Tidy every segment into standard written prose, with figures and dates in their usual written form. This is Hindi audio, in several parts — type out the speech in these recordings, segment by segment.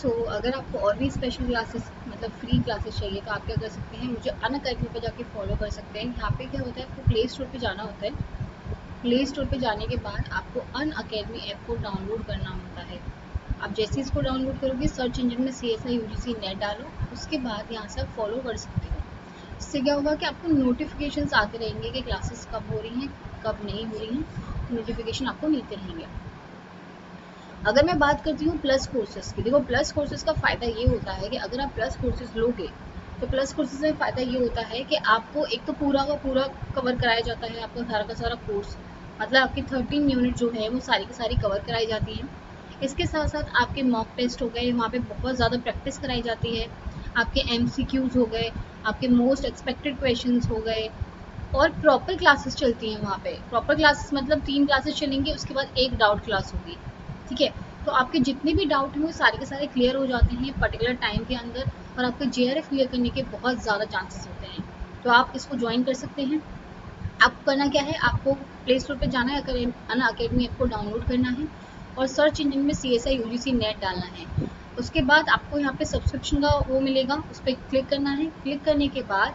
अगर आपको और भी स्पेशल क्लासेस मतलब फ्री क्लासेस चाहिए तो आप क्या कर सकते हैं, मुझे अनअकैडमी पर जाके फॉलो कर सकते हैं। यहाँ पे क्या होता है, आपको प्ले स्टोर पे जाना होता है। प्ले स्टोर पे जाने के बाद आपको अनअकैडमी ऐप को डाउनलोड करना होता है। आप जैसे इसको डाउनलोड करोगे, सर्च इंजन में CSI UGC नेट डालो, उसके बाद यहाँ से आप फॉलो कर सकते हो। इससे क्या होगा कि आपको नोटिफिकेशंस आते रहेंगे कि क्लासेस कब हो रही हैं, कब नहीं हो रही हैं, नोटिफिकेशन आपको मिलते रहेंगे। अगर मैं बात करती हूँ प्लस कोर्सेज की, देखो प्लस कोर्सेज का फ़ायदा ये होता है कि अगर आप प्लस कोर्सेज लोगे तो प्लस कोर्सेज में फ़ायदा ये होता है कि आपको एक तो पूरा का पूरा कवर कराया जाता है, आपका सारा का सारा कोर्स, मतलब आपकी 13 यूनिट जो है वो सारी की सारी कवर कराई जाती हैं। इसके साथ साथ आपके मॉक टेस्ट हो गए, वहाँ पे बहुत ज़्यादा प्रैक्टिस कराई जाती है, आपके MCQs हो गए, आपके मोस्ट एक्सपेक्टेड क्वेश्चंस हो गए, और प्रॉपर क्लासेस चलती हैं वहाँ पे। प्रॉपर क्लासेस मतलब 3 क्लासेस चलेंगी, उसके बाद एक डाउट क्लास होगी, ठीक है। तो आपके जितने भी डाउट हैं वो सारे के सारे क्लियर हो जाते हैं पर्टिकुलर टाइम के अंदर, और आपके JRF क्लियर करने के बहुत ज़्यादा चांसेस होते हैं। तो आप इसको ज्वाइन कर सकते हैं। आपको करना क्या है, आपको प्ले स्टोर पे जाना है, अनअकैडमी ऐप को डाउनलोड करना है और सर्च इंजन में CSI UGC नेट डालना है। उसके बाद आपको यहाँ पे सब्सक्रिप्शन का वो मिलेगा, उस पर क्लिक करना है। क्लिक करने के बाद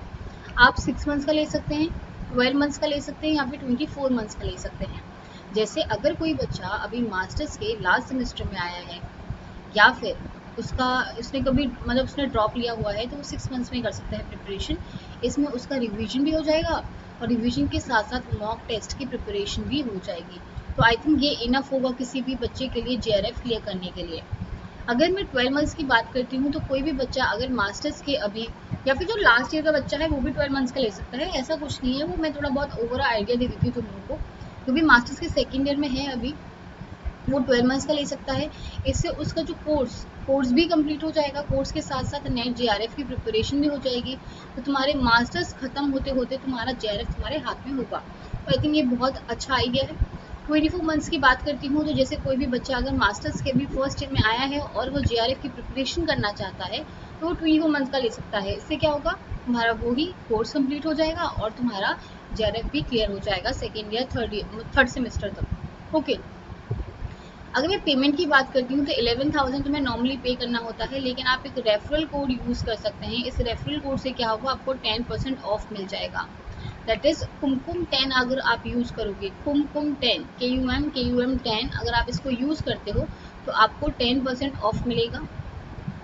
आप 6 मंथ्स का ले सकते हैं, 12 मंथ्स का ले सकते हैं, या फिर 24 मंथ्स का ले सकते हैं। जैसे अगर कोई बच्चा अभी मास्टर्स के लास्ट सेमेस्टर में आया है, या फिर उसने कभी मतलब उसने ड्रॉप लिया हुआ है, तो वो 6 मंथ्स में कर सकता है प्रिपरेशन। इसमें उसका रिवीजन भी हो जाएगा और रिवीजन के साथ साथ मॉक टेस्ट की प्रिपरेशन भी हो जाएगी। तो आई थिंक ये इनफ होगा किसी भी बच्चे के लिए JRF क्लियर करने के लिए। अगर मैं 12 मंथ्स की बात करती हूँ तो कोई भी बच्चा अगर मास्टर्स के अभी, या फिर जो लास्ट ईयर का बच्चा है वो भी 12 मंथ्स का ले सकता है, ऐसा कुछ नहीं है। वो मैं थोड़ा बहुत ओवरऑल आइडिया दे देती हूँ तुम लोगों को, क्योंकि मास्टर्स के सेकेंड ईयर में है अभी, वो 12 मंथ्स का ले सकता है। इससे उसका जो कोर्स भी कंप्लीट हो जाएगा, कोर्स के साथ साथ नेट JRF की प्रिपरेशन भी हो जाएगी। तो तुम्हारे मास्टर्स खत्म होते होते तुम्हारा JRF तुम्हारे हाथ में होगा। तो आई थिंक ये बहुत अच्छा आइडिया है। 24 मंथ्स की बात करती हूँ तो जैसे कोई भी बच्चा अगर मास्टर्स के भी फर्स्ट ईयर में आया है और वो JRF की प्रिपरेशन करना चाहता है, तो वो 24 मंथ्स का ले सकता है। इससे क्या होगा, तुम्हारा वो ही कोर्स कंप्लीट हो जाएगा और तुम्हारा JRF भी क्लियर हो जाएगा सेकेंड ईयर थर्ड सेमेस्टर तक। ओके। अगर मैं पेमेंट की बात करती हूँ तो 11,000 तुम्हें नॉर्मली पे करना होता है, लेकिन आप एक रेफरल कोड यूज़ कर सकते हैं। इस रेफरल कोड से क्या होगा, आपको 10% ऑफ मिल जाएगा। दैट इज कुमकुम 10 अगर आप यूज़ करोगे, कुमकुम 10 KUM 10 अगर आप इसको यूज़ करते हो तो आपको 10% ऑफ मिलेगा।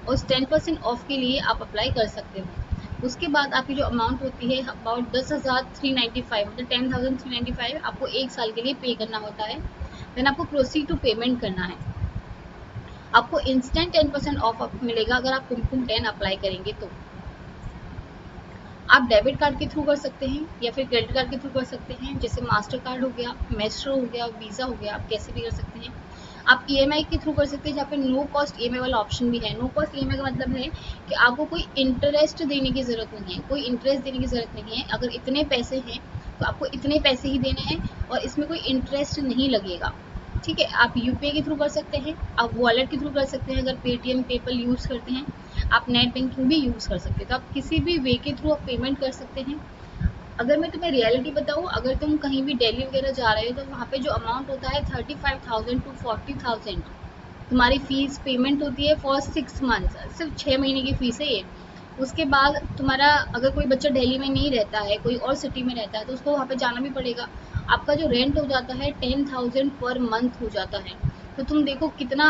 उस 10% ऑफ के लिए आप अप्लाई कर सकते हो। उसके बाद आपकी जो अमाउंट होती है अबाउट 10,395, मतलब 10,395 आपको एक साल के लिए पे करना होता है। देन आपको प्रोसीड टू पेमेंट करना है। आपको इंस्टेंट 10% ऑफ मिलेगा अगर आप कुमकुम 10 अप्लाई करेंगे तो। आप डेबिट कार्ड के थ्रू कर सकते हैं या फिर क्रेडिट कार्ड के थ्रू कर सकते हैं, जैसे मास्टर कार्ड हो गया, मेस्ट्रो हो गया, वीज़ा हो गया, आप कैसे भी कर सकते हैं। आप EMI के थ्रू कर सकते हैं, जहाँ पे नो कॉस्ट EMI वाला ऑप्शन भी है। नो कॉस्ट EMI का मतलब है कि आपको कोई इंटरेस्ट देने की ज़रूरत नहीं है, कोई इंटरेस्ट देने की ज़रूरत नहीं है। अगर इतने पैसे हैं तो आपको इतने पैसे ही देने हैं और इसमें कोई इंटरेस्ट नहीं लगेगा, ठीक है। आप UPI के थ्रू कर सकते हैं, आप वॉलेट के थ्रू कर सकते हैं, अगर पेटीएम पेपल यूज़ करते हैं, आप नेट बैंकिंग भी यूज़ कर सकते हैं। तो आप किसी भी वे के थ्रू आप पेमेंट कर सकते हैं। अगर मैं तुम्हें रियलिटी बताऊँ, अगर तुम कहीं भी दिल्ली वगैरह जा रहे हो तो वहाँ पे जो अमाउंट होता है 35,000 टू 40,000 तुम्हारी फीस पेमेंट होती है फॉर 6 मंथ्स, सिर्फ 6 महीने की फीस है ये। उसके बाद तुम्हारा अगर कोई बच्चा दिल्ली में नहीं रहता है, कोई और सिटी में रहता है, तो उसको वहाँ पे जाना भी पड़ेगा। आपका जो रेंट हो जाता है 10,000 पर मंथ हो जाता है। तो तुम देखो कितना,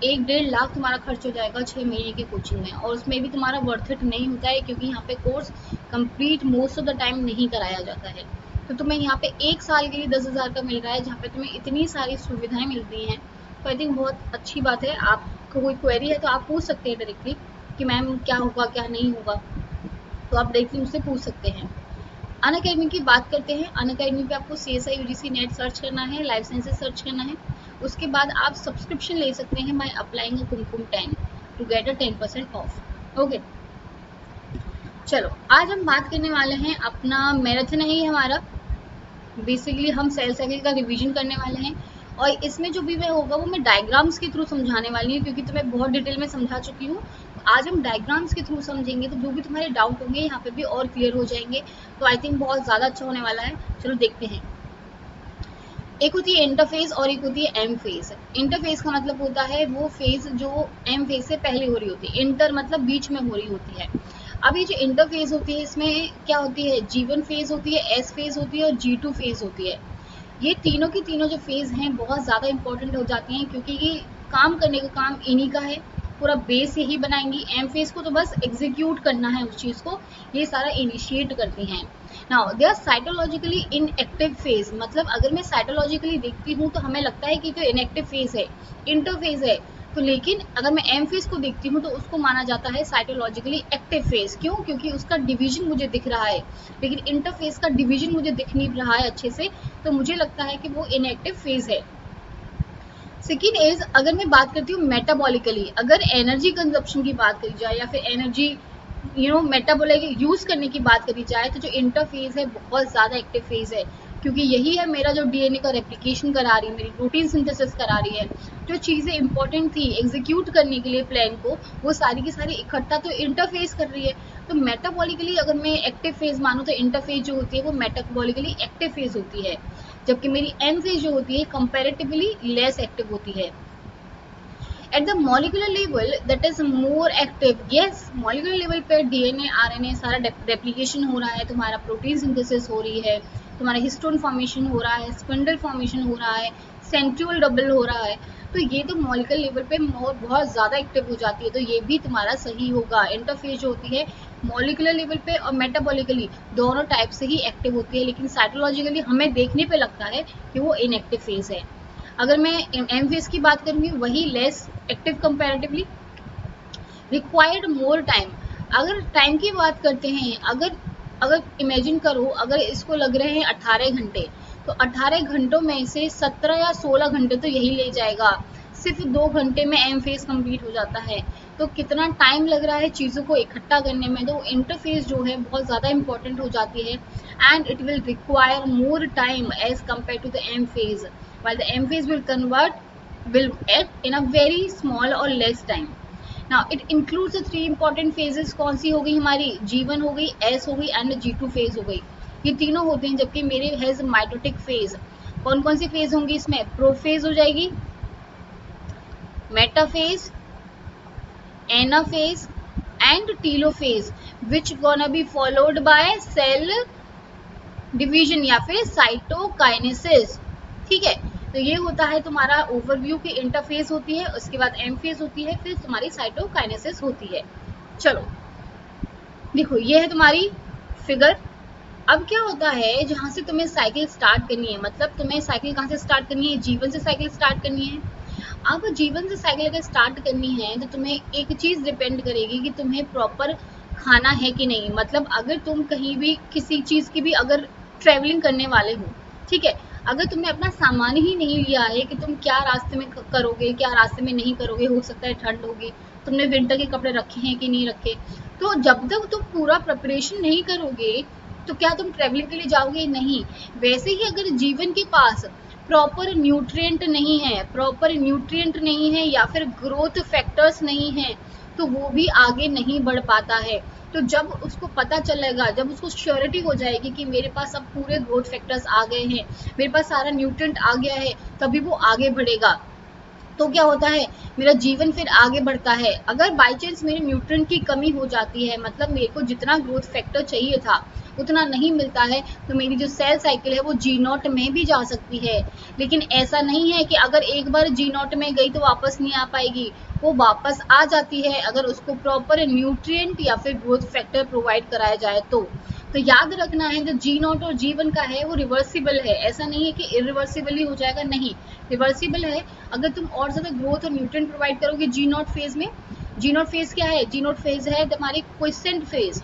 1-1.5 लाख तुम्हारा खर्च हो जाएगा 6 महीने की कोचिंग में, और उसमें भी तुम्हारा वर्थ इट नहीं होता है, क्योंकि यहाँ पे course complete most of the time नहीं कराया जाता है। तो तुम्हें यहाँ पे एक साल के लिए 10,000 का मिल रहा है, जहाँ पे तुम्हें इतनी सारी सुविधाएं मिलती हैं। तो आई थिंक बहुत अच्छी बात है। आपको कोई क्वेरी है तो आप पूछ सकते हैं डायरेक्टली कि मैम क्या होगा क्या नहीं होगा, तो आप डायरेक्टली मुझसे पूछ सकते हैं। अनअकैडमी की बात करते हैं। अनअकैडमी पे आपको CSI UGC नेट सर्च करना है, लाइफ साइंसेज सर्च करना है। उसके बाद आप सब्सक्रिप्शन ले सकते हैं by applying Kumkum 10 to get a 10% off. Okay, चलो आज हम बात करने वाले हैं, अपना मैराथन है ये हमारा। बेसिकली हम सेल साइकिल का रिवीजन करने वाले हैं, और इसमें जो भी मैं होगा वो मैं डायग्राम्स के थ्रू समझाने वाली हूँ, क्योंकि तुम्हें बहुत डिटेल में समझा चुकी हूँ। आज हम डायग्राम्स के थ्रू समझेंगे, तो जो भी तुम्हारे डाउट होंगे यहाँ पे भी और क्लियर हो जाएंगे। तो आई थिंक बहुत ज़्यादा अच्छा होने वाला है। चलो देखते हैं। एक होती है इंटरफेज और एक होती है एम फेज। इंटरफेज का मतलब होता है वो फेज जो एम फेज से पहले हो रही होती है, इंटर मतलब बीच में हो रही होती है। अब ये जो इंटरफेज होती है इसमें क्या होती है, G1 फेज होती है, एस फेज होती है और G2 फेज होती है। ये तीनों की तीनों जो फेज हैं बहुत ज़्यादा इंपॉर्टेंट हो जाती हैं, क्योंकि ये काम करने का काम इन्हीं का है, पूरा बेस यही बनाएंगी। एम फेज को तो बस एग्जीक्यूट करना है उस चीज़ को, ये सारा इनिशिएट करती हैं। Now they are cytologically inactive phase, मतलब अगर मैं साइटोलॉजिकली देखती हूँ तो हमें लगता है कि तो इनएक्टिव फेज है, इंटरफेज है, तो लेकिन अगर मैं एम फेज को देखती हूँ तो उसको माना जाता है साइटोलॉजिकली एक्टिव फेज। क्यों? क्योंकि उसका डिवीजन मुझे दिख रहा है, लेकिन इंटरफेज का डिवीजन मुझे दिख नहीं रहा है अच्छे से, तो मुझे लगता है कि वो इनएक्टिव फेज है। सेकेंड इज, अगर मैं बात करती हूँ मेटाबॉलिकली, अगर एनर्जी कंजप्शन की बात करी जाए या फिर एनर्जी मेटाबॉलिक यूज करने की बात करी जाए, तो जो इंटरफेज है बहुत ज़्यादा एक्टिव फेज है, क्योंकि यही है मेरा जो डीएनए का रेप्लिकेशन करा रही है, मेरी प्रोटीन सिंथेसिस करा रही है। जो चीज़ें इंपॉर्टेंट थी एग्जीक्यूट करने के लिए प्लान को, वो सारी की सारी इकट्ठा तो इंटरफेस कर रही है। तो मेटाबॉलिकली अगर मैं एक्टिव फेज मानूँ तो इंटरफेज जो होती है वो मेटाबॉलिकली एक्टिव फेज होती है, जबकि मेरी एम फेज जो होती है कंपैरेटिवली लेस एक्टिव होती है। At the molecular level that is more active, yes molecular level पे डीएनए आरएनए सारा रेप्लिकेशन हो रहा है, तुम्हारा प्रोटीन सिंथेसिस हो रही है, तुम्हारा हिस्टोन फॉर्मेशन हो रहा है, स्पिंडल फॉर्मेशन हो रहा है, सेंट्रियोल डबल हो रहा है, तो ये तो मॉलिकुलर लेवल पे बहुत ज़्यादा एक्टिव हो जाती है, तो ये भी तुम्हारा सही होगा। इंटरफेज जो होती है मॉलिकुलर लेवल पे और मेटाबॉलिकली दोनों टाइप से ही एक्टिव होती है, लेकिन साइटोलॉजिकली हमें देखने पे लगता है कि वो इनएक्टिव फेज है। अगर मैं एम फेज की बात करूंगी, वही less active comparatively, required more time. अगर टाइम की बात करते हैं, अगर अगर इमेजिन करो अगर इसको लग रहे हैं 18 घंटे, तो 18 घंटों में से 17 या 16 घंटे तो यही ले जाएगा, सिर्फ 2 घंटे में एम फेज कंप्लीट हो जाता है। तो कितना टाइम लग रहा है चीज़ों को इकट्ठा करने में, तो इंटरफेस जो है बहुत ज़्यादा इंपॉर्टेंट हो जाती है, and it will require more time as compared to the M phase, while the M phase will act in a very small or less time. Now it includes the 3 important phases, कौन सी हो गई हमारी, G1 हो गई, S हो गई एंड G2 फेज हो गई, ये तीनों होते हैं। जबकि मेरे हैज माइटोटिक फेज, कौन कौन सी फेज होंगी इसमें, प्रोफेज हो जाएगी, metaphase, anaphase and telophase, which gonna be followed by cell division या फिर साइटोकाइनेसिस। ठीक है, तो ये होता है तुम्हारा ओवरव्यू की इंटरफेस होती है, उसके बाद एम फेज होती है, फिर तुम्हारी साइटोकाइनेसिस होती है। चलो देखो ये है तुम्हारी फिगर। अब क्या होता है, जहाँ से तुम्हें साइकिल स्टार्ट करनी है, मतलब तुम्हें साइकिल कहाँ से स्टार्ट करनी है, जीवन से साइकिल स्टार्ट करनी है। अब जीवन से साइकिल अगर स्टार्ट करनी है तो तुम्हें एक चीज़ डिपेंड करेगी कि तुम्हें प्रॉपर खाना है कि नहीं। मतलब अगर तुम कहीं भी किसी चीज़ की भी अगर ट्रैवलिंग करने वाले हो, ठीक है, अगर तुमने अपना सामान ही नहीं लिया है कि तुम क्या रास्ते में करोगे क्या रास्ते में नहीं करोगे, हो सकता है ठंड होगी, तुमने विंटर के कपड़े रखे हैं कि नहीं रखे, तो जब तक तुम पूरा प्रिपरेशन नहीं करोगे तो क्या तुम ट्रैवलिंग के लिए जाओगे, नहीं। वैसे ही अगर जीवन के पास प्रॉपर न्यूट्रिएंट नहीं है, प्रॉपर न्यूट्रिएंट नहीं है या फिर ग्रोथ फैक्टर्स नहीं है, तो वो भी आगे नहीं बढ़ पाता है। तो जब उसको पता चलेगा, जब उसको श्योरिटी हो जाएगी कि मेरे पास अब पूरे ग्रोथ फैक्टर्स आ गए हैं, मेरे पास सारा न्यूट्रिएंट आ गया है, तभी वो आगे बढ़ेगा। तो क्या होता है, मेरा जीवन फिर आगे बढ़ता है। अगर बाई चांस मेरे न्यूट्रिएंट की कमी हो जाती है, मतलब मेरे को जितना ग्रोथ फैक्टर चाहिए था उतना नहीं मिलता है, तो मेरी जो सेल साइकिल है वो G0 में भी जा सकती है। लेकिन ऐसा नहीं है कि अगर एक बार G0 में गई तो वापस नहीं आ पाएगी, वो वापस आ जाती है अगर उसको प्रॉपर न्यूट्रिएंट या फिर ग्रोथ फैक्टर प्रोवाइड कराया जाए तो याद रखना है जो G0 और G1 का है वो रिवर्सिबल है, ऐसा नहीं है कि इरिवर्सिबली हो जाएगा, नहीं, रिवर्सिबल है। अगर तुम और ज़्यादा ग्रोथ और न्यूट्रिएंट प्रोवाइड करोगे G0 फेज में, G0 फेज क्या है, G0 फेज है तुम्हारी क्विसेंट फेज,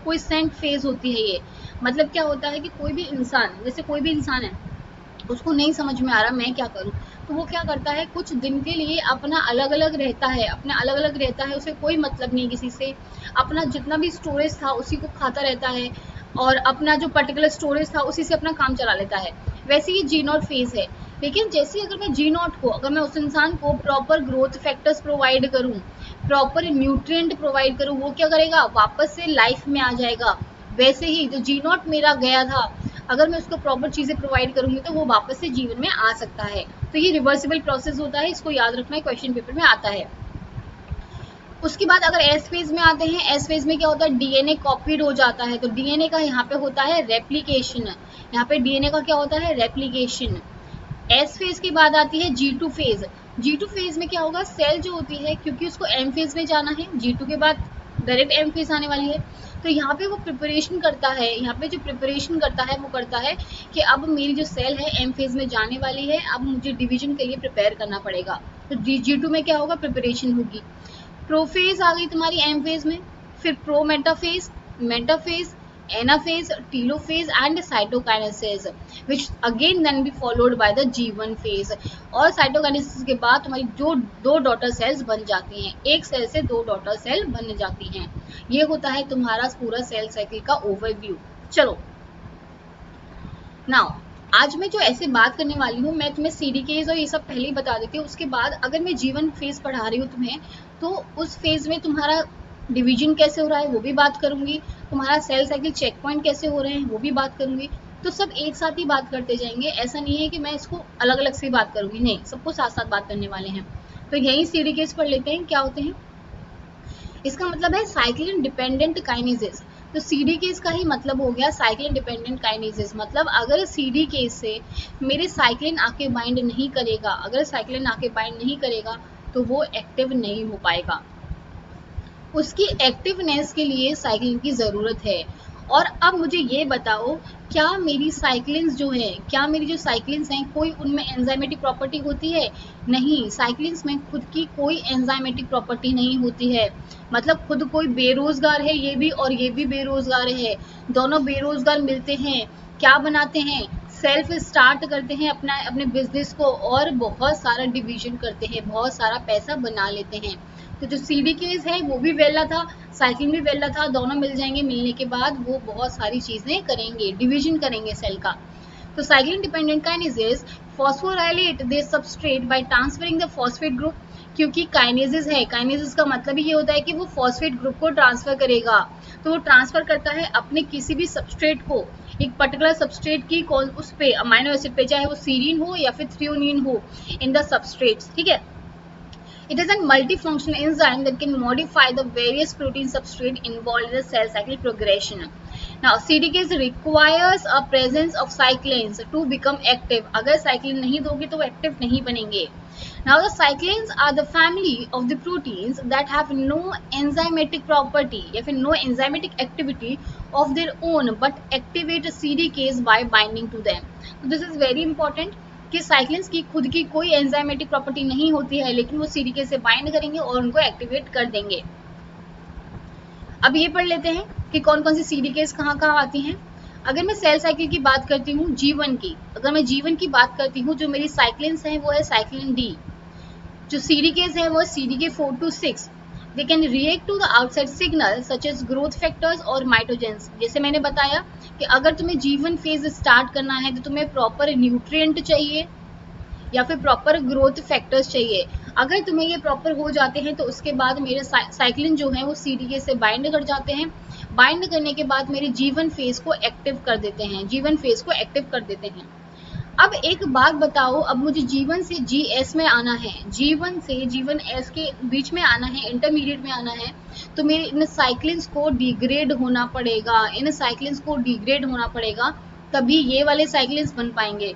क्विसेंट फेज होती है ये। मतलब क्या होता है कि कोई भी इंसान, जैसे कोई भी इंसान है, उसको नहीं समझ में आ रहा मैं क्या करूं, तो वो क्या करता है, कुछ दिन के लिए अपना अलग अलग रहता है, अपना अलग अलग रहता है, उसे कोई मतलब नहीं किसी से, अपना जितना भी स्टोरेज था उसी को खाता रहता है और अपना जो पर्टिकुलर स्टोरेज था उसी से अपना काम चला लेता है। वैसे ये G0 फेज है। लेकिन जैसे अगर मैं G0 को, अगर मैं उस इंसान को प्रॉपर ग्रोथ फैक्टर्स प्रोवाइड करूं, प्रॉपर न्यूट्रिएंट प्रोवाइड करूं, वो क्या करेगा, वापस से लाइफ में आ जाएगा। वैसे ही जो G0 मेरा गया था, अगर मैं उसको प्रॉपर चीजें प्रोवाइड करूंगी तो वो वापस से जीवन में आ सकता है। तो ये रिवर्सिबल प्रोसेस होता है, इसको याद रखना है, क्वेश्चन पेपर में आता है। उसके बाद अगर एस फेज में आते हैं, एस फेज में क्या होता है, डीएनए कॉपीड हो जाता है, तो डीएनए का यहाँ पे होता है रेप्लिकेशन। यहाँ पे डीएनए का क्या होता है, रेप्लिकेशन। एस फेज के बाद आती है G2 फेज। G2 फेज में क्या होगा, सेल जो होती है, क्योंकि उसको एम फेज में जाना है, G2 के बाद डायरेक्ट एम फेज आने वाली है, तो यहाँ पे वो प्रिपरेशन करता है, यहाँ पे जो प्रिपरेशन करता है वो करता है कि अब मेरी जो सेल है एम फेज में जाने वाली है, अब मुझे डिवीजन के लिए प्रिपेयर करना पड़ेगा। तो G2 में क्या होगा, प्रिपरेशन होगी। प्रोफेज आ गई तुम्हारी एम फेज में, फिर pro metaphase, metaphase, anaphase, telophase and cytokinesis, which again then be followed by the G1 phase। और साइटोकाइनेसिस के बाद तुम्हारी जो दो डॉटर सेल्स बन जाती हैं, एक सेल से दो डॉटर सेल बन जाती हैं। ये होता है तुम्हारा पूरा सेल साइकिल का ओवरव्यू। चलो नाउ आज मैं जो ऐसे बात करने वाली हूँ, मैं तुम्हें सीडीकेज और ये सब पहले ही बता देती हूँ। उसके बाद अगर मैं जीवन फेज पढ़ा रही हूँ तुम्हें, तो उस फेज में तुम्हारा डिवीजन कैसे हो रहा है वो भी बात करूंगी, तुम्हारा सेल साइकिल चेक पॉइंट कैसे हो रहे हैं वो भी बात करूंगी। तो सब एक साथ ही बात करते जाएंगे, ऐसा नहीं है कि मैं इसको अलग अलग से बात करूंगी, नहीं, सबको साथ साथ बात करने वाले हैं। तो यही सीडीकेज पढ़ लेते हैं, क्या होते हैं। इसका मतलब है साइक्लिन डिपेंडेंट काइनेजेस। तो सीडीकेज का ही मतलब हो गया साइक्लिन डिपेंडेंट काइनेजेस। मतलब अगर सीडीकेज से मेरे साइक्लिन आके बाइंड नहीं करेगा, अगर साइक्लिन आके बाइंड नहीं करेगा तो वो एक्टिव नहीं हो पाएगा। उसकी एक्टिवनेस के लिए साइक्लिन की ज़रूरत है। और अब मुझे ये बताओ, क्या मेरी साइक्लिन्स जो है, क्या मेरी जो साइक्लिन्स हैं, कोई उनमें एंजाइमेटिक प्रॉपर्टी होती है? नहीं, साइक्लिन्स में खुद की कोई एंजाइमेटिक प्रॉपर्टी नहीं होती है। मतलब खुद कोई बेरोजगार है ये भी और ये भी बेरोजगार है, दोनों बेरोजगार मिलते हैं, क्या बनाते हैं, सेल्फ स्टार्ट करते हैं अपना अपने बिजनेस को और बहुत सारा डिवीजन करते हैं, बहुत सारा पैसा बना लेते हैं। तो जो सीडीकेज है वो भी वेला था, साइक्लिन भी वेला था, दोनों मिल जाएंगे, मिलने के बाद वो बहुत सारी चीजें करेंगे, डिवीजन करेंगे सेल का। तो cyclin dependent kinases phosphorylate the substrate by transferring the phosphate group. क्योंकि काइनेजेस है, काइनेजेस का मतलब ही ये होता है कि वो फॉस्फेट ग्रुप को ट्रांसफर करेगा। तो वो ट्रांसफर करता है अपने किसी भी सबस्ट्रेट को, एक पर्टिकुलर सबस्ट्रेट की कौन उस पे अमाइनो एसिड पे, चाहे वो सीरीन हो या फिर थ्रियोनिन हो, इन द सबस्ट्रेट्स, ठीक है। It is a multifunctional enzyme that can modify the various protein substrate involved in the cell cycle progression. Now, CDKs requires a presence of cyclins to become active. अगर cyclin नहीं दोगे तो active नहीं बनेंगे। Now, the cyclins are the family of the proteins that have no enzymatic property या फिर no enzymatic activity of their own but activate CDKs by binding to them. So this is very important कि साइक्लिन्स की खुद की कोई एंजाइमेटिक प्रॉपर्टी नहीं होती है, लेकिन वो सीडीके से बाइंड करेंगे और उनको एक्टिवेट कर देंगे। अब ये पढ़ लेते हैं कि कौन कौन सी सीडीकेस कहाँ कहाँ आती हैं। अगर मैं सेल साइकिल की बात करती हूँ, जीवन की, अगर मैं जीवन की बात करती हूँ, जो मेरी साइक्लिन्स हैं वो है साइक्लिन डी। जो सीडीकेस है वो CDK 4 to 6। They can react to the outside signal such as growth factors और माइटोजेंस। जैसे मैंने बताया कि अगर तुम्हें जीवन फेज स्टार्ट करना है तो तुम्हें प्रॉपर न्यूट्रिएंट चाहिए या फिर प्रॉपर ग्रोथ फैक्टर्स चाहिए। अगर तुम्हें ये प्रॉपर हो जाते हैं तो उसके बाद मेरे साइक्लिन जो है वो सीडीके से बाइंड कर जाते हैं, बाइंड करने के बाद मेरे जीवन फेज को एक्टिव कर देते हैं, जीवन फेज को एक्टिव कर देते हैं। अब एक बात बताओ, अब मुझे जीवन से जीएस में आना है, जीवन से जीवन एस के बीच में आना है, इंटरमीडिएट में आना है, तो मेरे इन साइक्लिन्स को डिग्रेड होना पड़ेगा, इन साइक्लिन्स को डिग्रेड होना पड़ेगा, तभी ये वाले साइक्लिन्स बन पाएंगे।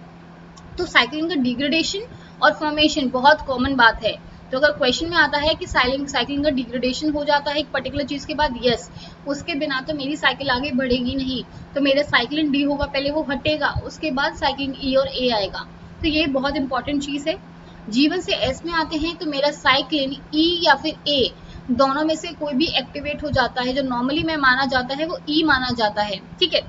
तो साइक्लिन का डिग्रेडेशन और फॉर्मेशन बहुत कॉमन बात है। तो अगर क्वेश्चन में आता है कि साइक्लिन का डिग्रेडेशन हो जाता है एक पर्टिकुलर चीज के बाद, यस, उसके बिना तो मेरी साइकिल आगे बढ़ेगी नहीं। तो मेरा साइक्लिन डी होगा, पहले वो हटेगा, उसके बाद साइक्लिन ई और ए आएगा। तो ये बहुत इंपॉर्टेंट चीज है। जीवन से एस में आते हैं तो मेरा साइक्लिन ई या फिर ए दोनों में से कोई भी एक्टिवेट हो जाता है, जो नॉर्मली में माना जाता है वो ई माना जाता है, ठीक है,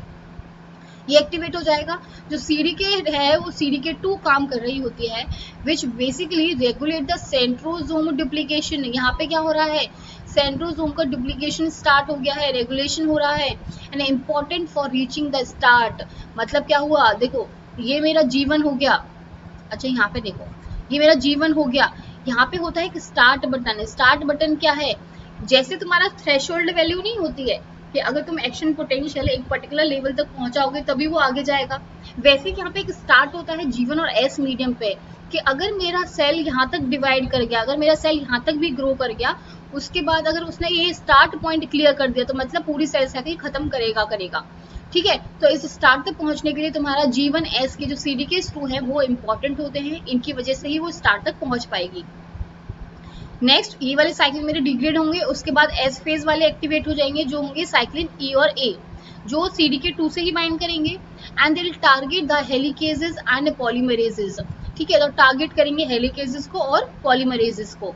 ये एक्टिवेट हो जाएगा। जो सीडीके है वो सीडीके 2 काम कर रही होती है, which basically regulate the centrosome duplication. यहाँ पे क्या हो रहा है, सेंट्रोसोम का डुप्लीकेशन स्टार्ट हो गया है, रेगुलेशन हो रहा है, and important for reaching the start. मतलब क्या हुआ, देखो ये मेरा जीवन हो गया, अच्छा यहाँ पे देखो ये मेरा जीवन हो गया, यहाँ पे होता है एक स्टार्ट बटन। स्टार्ट बटन क्या है, जैसे तुम्हारा थ्रेशोल्ड वैल्यू नहीं होती है, कि अगर तुम एक्शन पोटेंशियल एक पर्टिकुलर लेवल तक पहुंचाओगे तभी वो आगे जाएगा। वैसे कि यहाँ पे एक स्टार्ट होता है G1 और S मीडियम पे, कि अगर मेरा सेल यहाँ तक डिवाइड कर गया, अगर मेरा सेल यहाँ तक भी ग्रो कर गया, उसके बाद अगर उसने ये स्टार्ट पॉइंट क्लियर कर दिया तो मतलब पूरी सेल साइकिल खत्म करेगा। ठीक है, तो इस स्टार्ट तक पहुंचने के लिए तुम्हारा G1 S के जो CDK2 है वो इंपॉर्टेंट होते हैं, इनकी वजह से ही वो स्टार्ट तक पहुंच पाएगी। नेक्स्ट ये वाले साइक्लिन मेरे डिग्रेड होंगे, उसके बाद एस फेज वाले एक्टिवेट हो जाएंगे जो होंगे साइक्लिन ई और ए, जो CDK2 से ही बाइंड करेंगे and they will target the helicases and polymerases. ठीक है, तो टारगेट करेंगे हेलिकेजेस को और पॉलीमरेजेस को।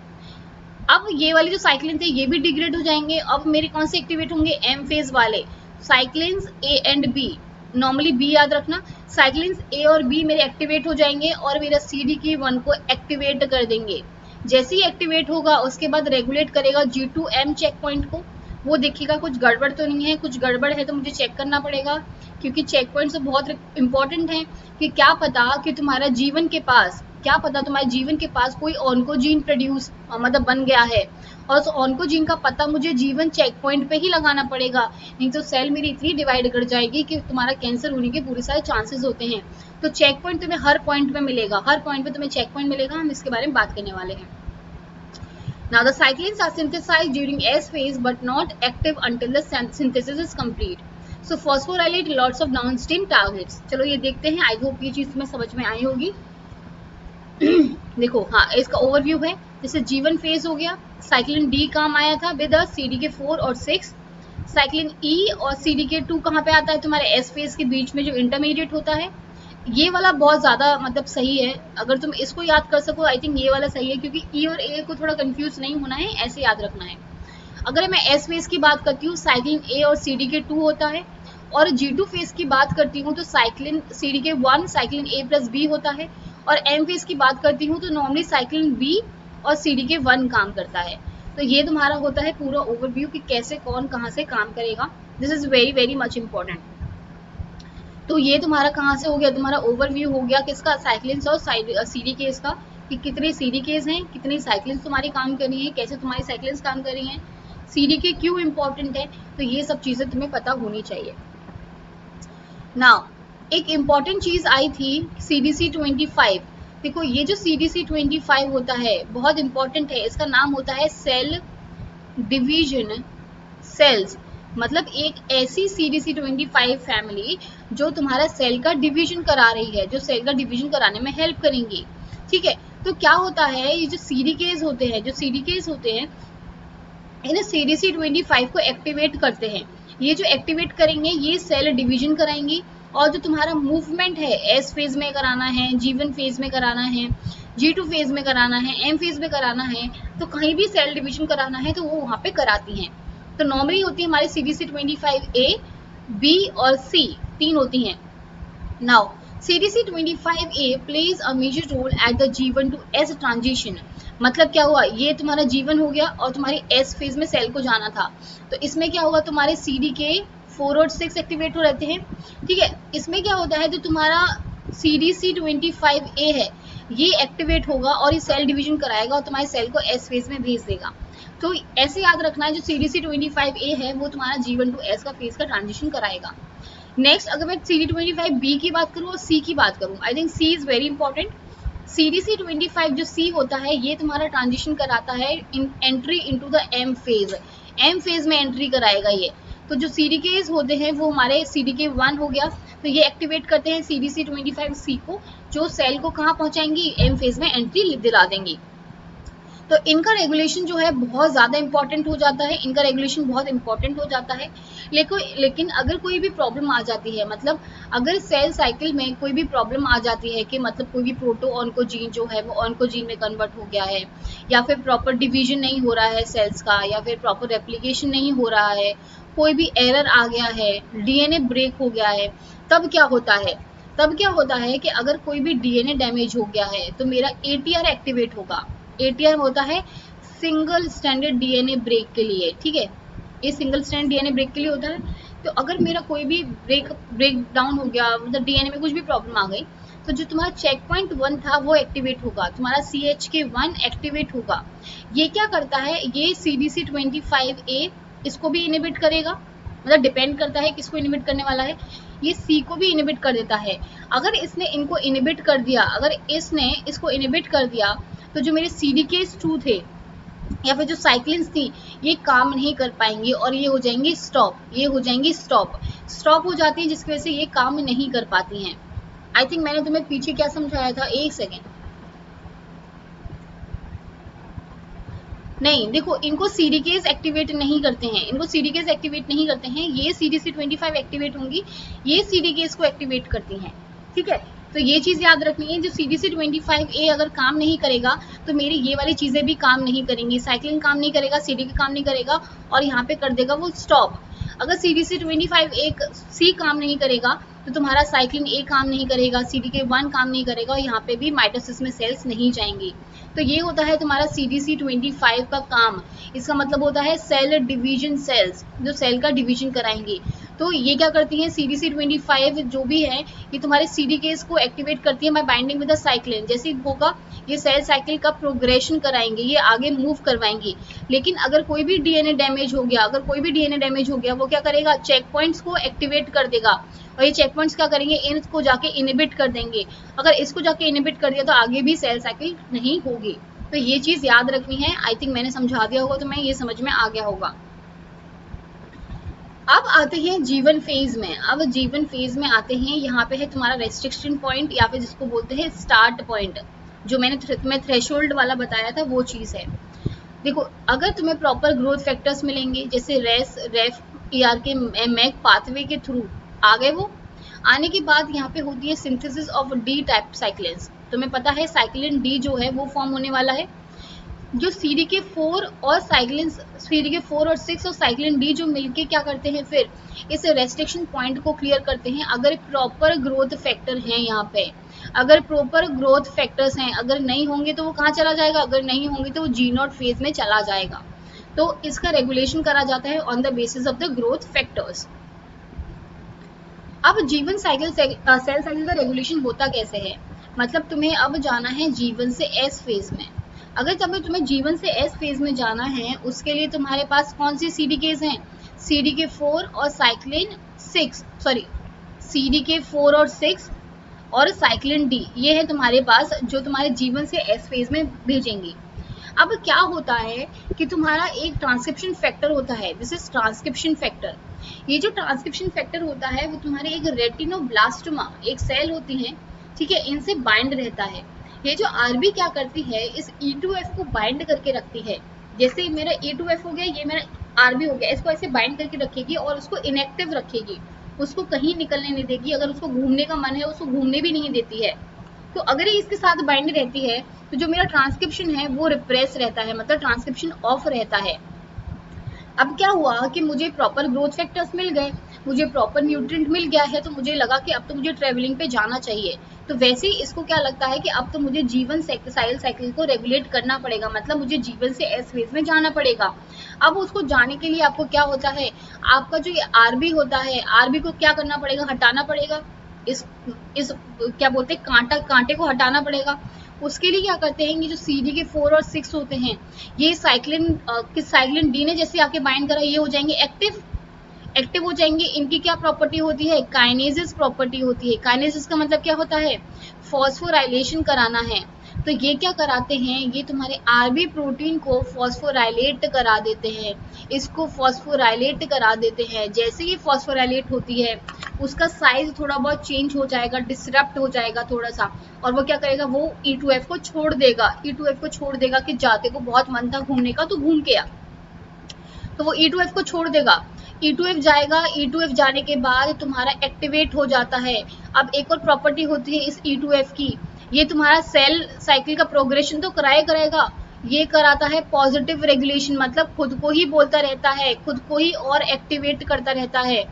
अब ये वाले जो साइक्लिन थे ये भी डिग्रेड हो जाएंगे। अब मेरे कौन से एक्टिवेट होंगे, एम फेज वाले cyclins A and B, normally B याद रखना, साइक्लिन्स ए और बी मेरे एक्टिवेट हो जाएंगे और मेरा CDK1 को एक्टिवेट कर देंगे। जैसे ही एक्टिवेट होगा उसके बाद रेगुलेट करेगा G2M चेक पॉइंट को, वो देखिएगा कुछ गड़बड़ तो नहीं है, कुछ गड़बड़ है तो मुझे चेक करना पड़ेगा, क्योंकि चेक पॉइंट्स तो बहुत इंपॉर्टेंट हैं कि क्या पता कि तुम्हारा जीवन के पास, क्या पता तुम्हारे जीवन के पास कोई ऑन्कोजीन प्रोड्यूस मतलब बन गया है, और उस ऑन्कोजीन का पता मुझे जीवन चेक पॉइंट पे ही लगाना पड़ेगा, नहीं तो सेल मेरी इतनी डिवाइड कर जाएगी कि तुम्हारा कैंसर होने के पूरे सारे चांसेस होते हैं। तो चेक पॉइंट तुम्हें हर पॉइंट पे मिलेगा, हर पॉइंट पे तुम्हें चेक पॉइंट मिलेगा, हम इसके बारे में बात करने वाले हैं। Now the cyclins are synthesized during S phase but not active until the synthesis is complete. So phosphorylate lots of downstream targets. चलो ये देखते हैं, आई होप ये चीज तुम्हें समझ में आई होगी। देखो हाँ, इसका ओवरव्यू है, जैसे G1 फेज हो गया, साइक्लिन D काम आया था विद CDK4 और 6, साइक्लिन E और CDK2 कहाँ पे आता है, तुम्हारे S फेज के बीच में जो इंटरमीडिएट होता है। ये वाला बहुत ज्यादा मतलब सही है, अगर तुम इसको याद कर सको आई थिंक ये वाला सही है, क्योंकि ई और ए को थोड़ा कंफ्यूज नहीं होना है, ऐसे याद रखना है। अगर मैं एस फेज की बात करती हूँ साइक्लिन ए और CDK2 होता है, और G2 फेज की बात करती हूँ तो साइक्लिन CDK1 साइक्लिन ए प्लस बी होता है, और एम फेज की बात करती हूँ तो नॉर्मली साइक्लिन बी और CDK1 काम करता है। तो ये तुम्हारा होता है पूरा ओवरव्यू कि कैसे कौन कहाँ से काम करेगा, this is very very much important. तो ये तुम्हारा कहाँ से हो गया, तुम्हारा ओवरव्यू हो गया किसका, साइक्लिन्स और CDKs का, कि कितने CDKs हैं, कितनी साइक्लिन्स तुम्हारी काम कर रही हैं, कैसे तुम्हारी साइक्लिन्स काम कर रही हैं, CDK क्यों इम्पोर्टेंट है, तो ये सब चीजें तुम्हें पता होनी चाहिए। नाउ एक इम्पॉर्टेंट चीज आई थी CDC25। देखो ये जो CDC25 होता है बहुत इंपॉर्टेंट है, इसका नाम होता है सेल डिवीजन सेल्स, मतलब एक ऐसी CDC25 फैमिली जो तुम्हारा सेल का डिवीजन करा रही है, जो सेल का डिवीजन कराने में हेल्प करेंगी। ठीक है, तो क्या होता है, ये जो CDKs होते हैं इन CDC25 को एक्टिवेट करते हैं। ये जो एक्टिवेट करेंगे ये सेल डिवीजन कराएंगी, और जो तुम्हारा मूवमेंट है एस फेज में कराना है, G1 फेज में कराना है, G2 फेज में कराना है, एम फेज में कराना है, तो कहीं भी सेल डिवीजन कराना है तो वो वहाँ पे कराती हैं। तो नॉर्मली होती है हमारी CDC25A, B और C, तीन होती हैं। Now CDC25A plays a major role at the G1 to S transition. मतलब क्या हुआ, ये तुम्हारा G1 हो गया और तुम्हारी S फेज में सेल को जाना था, तो इसमें क्या होगा, तुम्हारे CDK4 और 6 एक्टिवेट हो रहते हैं। ठीक है, इसमें क्या होता है, जो तुम्हारा CDC25A है ये एक्टिवेट होगा और ये सेल डिवीजन कराएगा और तुम्हारे सेल को S फेज में भेज देगा। तो ऐसे याद रखना है, जो CDC25A है वो तुम्हारा G1 to S का फेज का ट्रांजिशन कराएगा। नेक्स्ट अगर मैं CDC25B की बात करूँ और C की बात करूँ, I think C is very important. CDC25 जो C होता है ये तुम्हारा ट्रांजिशन कराता है entry into the M phase, M phase में एंट्री कराएगा ये। तो जो CDKs होते हैं वो हमारे CDK1 हो गया, तो ये एक्टिवेट करते हैं CDC25C को, जो सेल को कहाँ पहुंचाएंगी, M फेज में एंट्री दिला देंगी। तो इनका रेगुलेशन जो है बहुत ज़्यादा इंपॉर्टेंट हो जाता है, इनका रेगुलेशन बहुत इंपॉर्टेंट हो जाता है। लेकिन अगर कोई भी प्रॉब्लम आ जाती है, मतलब अगर सेल साइकिल में कोई भी प्रॉब्लम आ जाती है कि मतलब कोई भी प्रोटो ऑन्कोजीन जो है वो ऑन्कोजीन में कन्वर्ट हो गया है, या फिर प्रॉपर डिवीजन नहीं हो रहा है सेल्स का, या फिर प्रॉपर रेप्लिकेशन नहीं हो रहा है, कोई भी एरर आ गया है, DNA ब्रेक हो गया है, तब क्या होता है कि अगर कोई भी DNA डैमेज हो गया है तो मेरा ATR एक्टिवेट होगा। ATR होता है सिंगल स्टैंडर्ड DNA ब्रेक के लिए। ठीक है, ये सिंगल स्टैंड DNA ब्रेक के लिए होता है। तो अगर मेरा कोई भी ब्रेक डाउन हो गया, मतलब DNA में कुछ भी प्रॉब्लम आ गई, तो जो तुम्हारा चेक पॉइंट 1 था वो एक्टिवेट होगा, तुम्हारा CHK1 एक्टिवेट होगा। ये क्या करता है, ये CDC25A इसको भी इनिबिट करेगा, मतलब डिपेंड करता है किसको इनहिबिट करने वाला है, ये सी को भी इनहिबिट कर देता है। अगर इसने इनको इनहिबिट कर दिया, अगर इसने इसको इनहिबिट कर दिया, तो जो मेरे CDK2 थे या फिर जो साइक्लिन्स थी ये काम नहीं कर पाएंगी और ये हो जाएंगी स्टॉप, ये हो जाएंगी स्टॉप हो जाती है, जिसकी वजह से ये काम नहीं कर पाती हैं। आई थिंक मैंने तुम्हें पीछे क्या समझाया था, एक सेकेंड, नहीं देखो, इनको CDKs एक्टिवेट नहीं करते हैं, इनको CDKs एक्टिवेट नहीं करते हैं, ये CDC25 एक्टिवेट होंगी, ये CDKs को एक्टिवेट करती हैं, ठीक है। तो ये चीज याद रखनी है, जो CDC25A अगर काम नहीं करेगा तो मेरी ये वाली चीजें भी काम नहीं करेंगी, साइक्लिन काम नहीं करेगा, CDK काम नहीं करेगा और यहाँ पे कर देगा वो स्टॉप। अगर CDC25A काम नहीं करेगा तो तुम्हारा साइक्लिन A काम नहीं करेगा, CDK1 काम नहीं करेगा और यहाँ पे भी माइटोसिस में सेल्स नहीं जाएंगी। तो ये होता है तुम्हारा CDC25 का काम। इसका मतलब होता है सेल डिवीजन सेल्स, जो सेल का डिवीजन कराएंगी। तो ये क्या करती हैं, CDC25 जो भी है ये तुम्हारे CDKs को एक्टिवेट करती है bye binding with the cyclin. जैसे होगा ये सेल साइकिल का प्रोग्रेशन कराएंगे, ये आगे मूव करवाएंगी। लेकिन अगर कोई भी DNA डैमेज हो गया, अगर कोई भी DNA डैमेज हो गया, वो क्या करेगा, चेक पॉइंट्स को एक्टिवेट कर देगा और ये चेक पॉइंट्स क्या करेंगे, इनको जाके इनहिबिट कर देंगे। अगर इसको जाके इनहिबिट कर दिया तो आगे भी सेल साइकिल नहीं होगी। तो ये चीज याद रखनी है। आई थिंक मैंने समझा दिया होगा, तो मैं ये समझ में आ गया होगा। अब आते हैं जीवन फेज में। अब जीवन फेज में आते हैं, यहाँ पे है तुम्हारा रेस्ट्रिक्शन पॉइंट या फिर जिसको बोलते हैं स्टार्ट पॉइंट। जो मैंने तुम्हें थ्रेशोल्ड वाला बताया था वो चीज है। देखो, अगर तुम्हें प्रॉपर ग्रोथ फैक्टर्स मिलेंगे, जैसे रेस रेफ ERK मैक पाथवे के थ्रू आ गए, वो आने के बाद यहाँ पे होती है synthesis of D type cyclins. तुम्हें पता है साइक्लिन D जो है वो फॉर्म होने वाला है। जो CDK4 और साइक्लिन CDK4 और 6 और साइक्लिन D जो मिलके क्या करते हैं, फिर इस रेस्ट्रिक्शन पॉइंट को क्लियर करते हैं। अगर प्रॉपर ग्रोथ फैक्टर हैं यहाँ पे, अगर प्रॉपर ग्रोथ फैक्टर्स हैं, अगर नहीं होंगे तो वो कहाँ चला जाएगा, अगर नहीं होंगे तो वो G0 फेज में चला जाएगा। तो इसका रेगुलेशन करा जाता है on the basis of the growth factors. अब जीवन साइकिल सेल साइकिल का रेगुलेशन होता कैसे है, मतलब तुम्हें अब जाना है जीवन से S फेज में। अगर तुम्हें जीवन से S फेज में जाना है, उसके लिए तुम्हारे पास कौन सी CDKs हैं, CDK4 और साइक्लिन 6, सॉरी CDK4 और 6 और साइक्लिन D, ये है तुम्हारे पास जो तुम्हारे जीवन से S फेज में भेजेंगी। अब क्या होता है कि तुम्हारा एक ट्रांसक्रिप्शन फैक्टर होता है, दिस इज ट्रांसक्रिप्शन फैक्टर। ये जो ट्रांसक्रिप्शन फैक्टर होता है वो तुम्हारे एक रेटिनोब्लास्टोमा एक सेल होती है, ठीक है, इनसे बाइंड रहता है। ये जो RB क्या करती है, इस E2F को बाइंड करके रखती है। जैसे मेरा E2F हो गया, ये मेरा RB हो गया, इसको ऐसे बाइंड करके रखेगी और उसको इनएक्टिव रखेगी, उसको कहीं निकलने नहीं देगी। अगर उसको घूमने का मन है उसको घूमने भी नहीं देती है। तो अगर ये इसके साथ बाइंड रहती है तो जो मेरा ट्रांसक्रिप्शन है वो रिप्रेस रहता है, मतलब ट्रांसक्रिप्शन ऑफ रहता है। अब क्या हुआ कि मुझे प्रॉपर ग्रोथ फैक्टर्स मिल गए, मुझे प्रॉपर न्यूट्रिएंट मिल गया है, तो मुझे लगा कि अब तो मुझे ट्रेवलिंग पे जाना चाहिए। तो वैसे ही इसको क्या लगता है कि अब तो मुझे जीवन सेल साइकिल को रेगुलेट करना पड़ेगा, मतलब मुझे जीवन से S फेज में जाना पड़ेगा। अब उसको जाने के लिए आपको क्या होता है, आपका जो ये RB होता है, RB को क्या करना पड़ेगा, हटाना पड़ेगा, इस क्या बोलते हैं कांटे को हटाना पड़ेगा। उसके लिए क्या करते हैं, ये जो CDK4 और 6 होते हैं, ये साइक्लिन D ने जैसे आके बाइंड करा, ये हो जाएंगे एक्टिव हो जाएंगे। इनकी क्या प्रॉपर्टी होती है, काइनेसिस प्रॉपर्टी होती है। काइनेसिस का मतलब क्या होता है, फॉस्फोराइलेशन कराना है। तो ये क्या कराते हैं, ये तुम्हारे RB प्रोटीन को फॉस्फोराइलेट करा देते हैं, इसको फॉस्फोराइलेट करा देते हैं। जैसे ही फॉस्फोराइलेट होती है उसका साइज थोड़ा बहुत चेंज हो जाएगा, डिसरप्ट हो जाएगा थोड़ा सा, और वो क्या करेगा, वो E2F को छोड़ देगा, E2F को छोड़ देगा कि जाते को बहुत मन था घूमने का तो घूम के आ, तो वो E2F को छोड़ देगा। E2F जाएगा, E2F जाने के बाद तुम्हारा एक्टिवेट हो जाता है। अब एक और प्रॉपर्टी होती है इस E2F की, ये तुम्हारा सेल साइकिल का प्रोग्रेशन तो कराएगा, ये कराता है पॉजिटिव रेगुलेशन, मतलब खुद को ही बोलता रहता है, खुद को ही और एक्टिवेट करता रहता है,